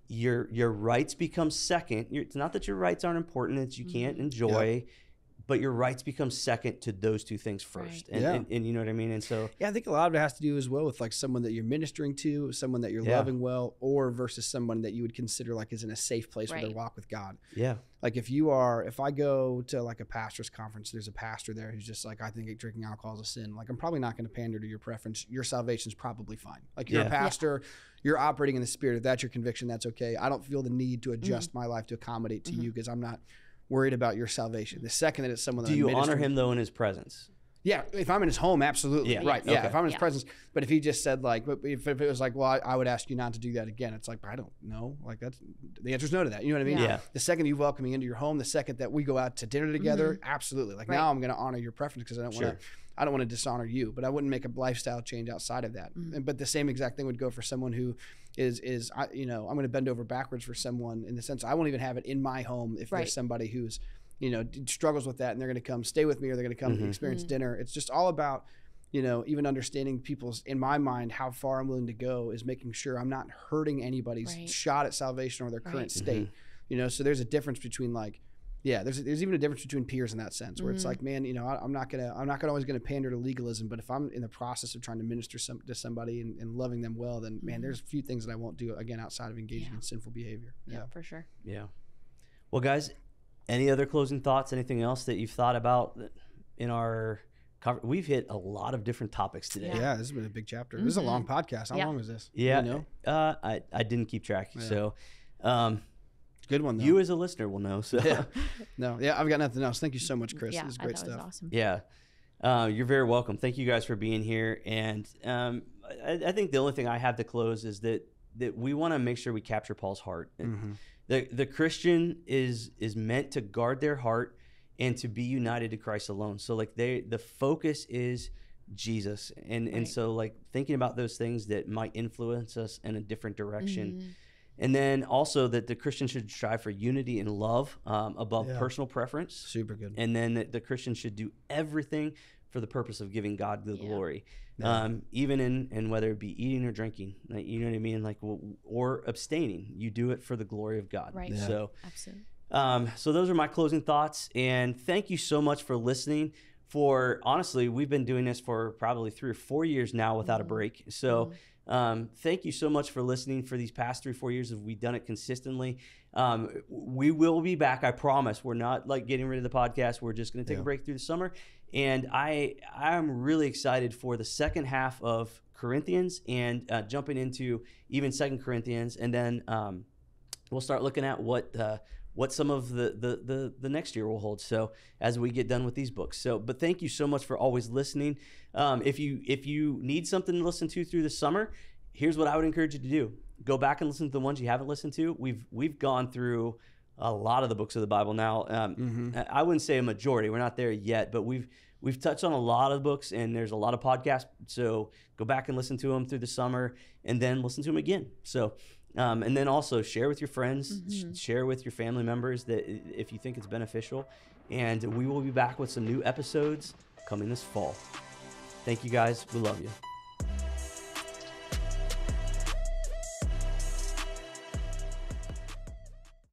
your rights become second. It's not that your rights aren't important, it's you can't enjoy, but your rights become second to those two things first. Right. And you know what I mean? And so I think a lot of it has to do as well with like someone that you're ministering to, someone that you're loving well, or versus someone that you would consider like is in a safe place with their walk with God. Yeah. Like if I go to like a pastor's conference, there's a pastor there who's just like, I think drinking alcohol is a sin. Like, I'm probably not going to pander to your preference. Your salvation's probably fine. Like, you're a pastor, you're operating in the Spirit. If that's your conviction, that's okay. I don't feel the need to adjust my life to accommodate to you because I'm not worried about your salvation. The second that it's someone that do you honor him though in his presence? Yeah, if I'm in his home, absolutely. Yeah. Right. Okay. Yeah, if I'm in his presence. But if he just said like, if it was like, well, I would ask you not to do that again. It's like, I don't know. Like, that's the answer's no to that. You know what I mean? Yeah. The second you welcome me into your home, the second that we go out to dinner together, absolutely. Like now I'm going to honor your preference because I don't want to dishonor you, but I wouldn't make a lifestyle change outside of that. But the same exact thing would go for someone who is I'm going to bend over backwards for someone in the sense I won't even have it in my home if there's somebody who's struggles with that and they're going to come stay with me or they're going to come experience dinner. It's just all about, even understanding people's, in my mind, how far I'm willing to go is making sure I'm not hurting anybody's shot at salvation or their current state. So there's a difference between like, there's even a difference between peers in that sense where it's like, man, I'm not always going to pander to legalism, but if I'm in the process of trying to minister to somebody and loving them well, then man, there's a few things that I won't do again outside of engaging in sinful behavior. Yeah, for sure. Yeah. Well, guys, any other closing thoughts? Anything else that you've thought about in our conversation? We've hit a lot of different topics today. Yeah, this has been a big chapter. This is a long podcast. How long is this? Yeah, I didn't keep track. Yeah. So, good one though. You as a listener will know. So I've got nothing else. Thank you so much, Chris. Yeah, this is great I thought stuff. It was awesome. Yeah, you're very welcome. Thank you guys for being here. And I think the only thing I have to close is that we want to make sure we capture Paul's heart. The Christian is meant to guard their heart and to be united to Christ alone. So like the focus is Jesus. And so like thinking about those things that might influence us in a different direction. And then also that the Christian should strive for unity and love above personal preference. Super good. And then that the Christian should do everything for the purpose of giving God the glory. Even in whether it be eating or drinking, like, you know what I mean? Like, or abstaining, you do it for the glory of God. Right. Yeah. So, absolutely. So those are my closing thoughts. And thank you so much for listening. Honestly, we've been doing this for probably 3 or 4 years now without a break. So thank you so much for listening for these past 3 or 4 years. We've done it consistently. We will be back. I promise. We're not like getting rid of the podcast. We're just going to take a break through the summer. And I'm really excited for the second half of Corinthians and jumping into even 2 Corinthians. And then we'll start looking at what some of the next year will hold. So as we get done with these books. But thank you so much for always listening. If you need something to listen to through the summer, here's what I would encourage you to do. Go back and listen to the ones you haven't listened to. We've gone through a lot of the books of the Bible now. I wouldn't say a majority. We're not there yet, but we've touched on a lot of books, and there's a lot of podcasts. So go back and listen to them through the summer, and then listen to them again. So, and then also share with your friends, share with your family members that if you think it's beneficial. And we will be back with some new episodes coming this fall. Thank you guys. We love you.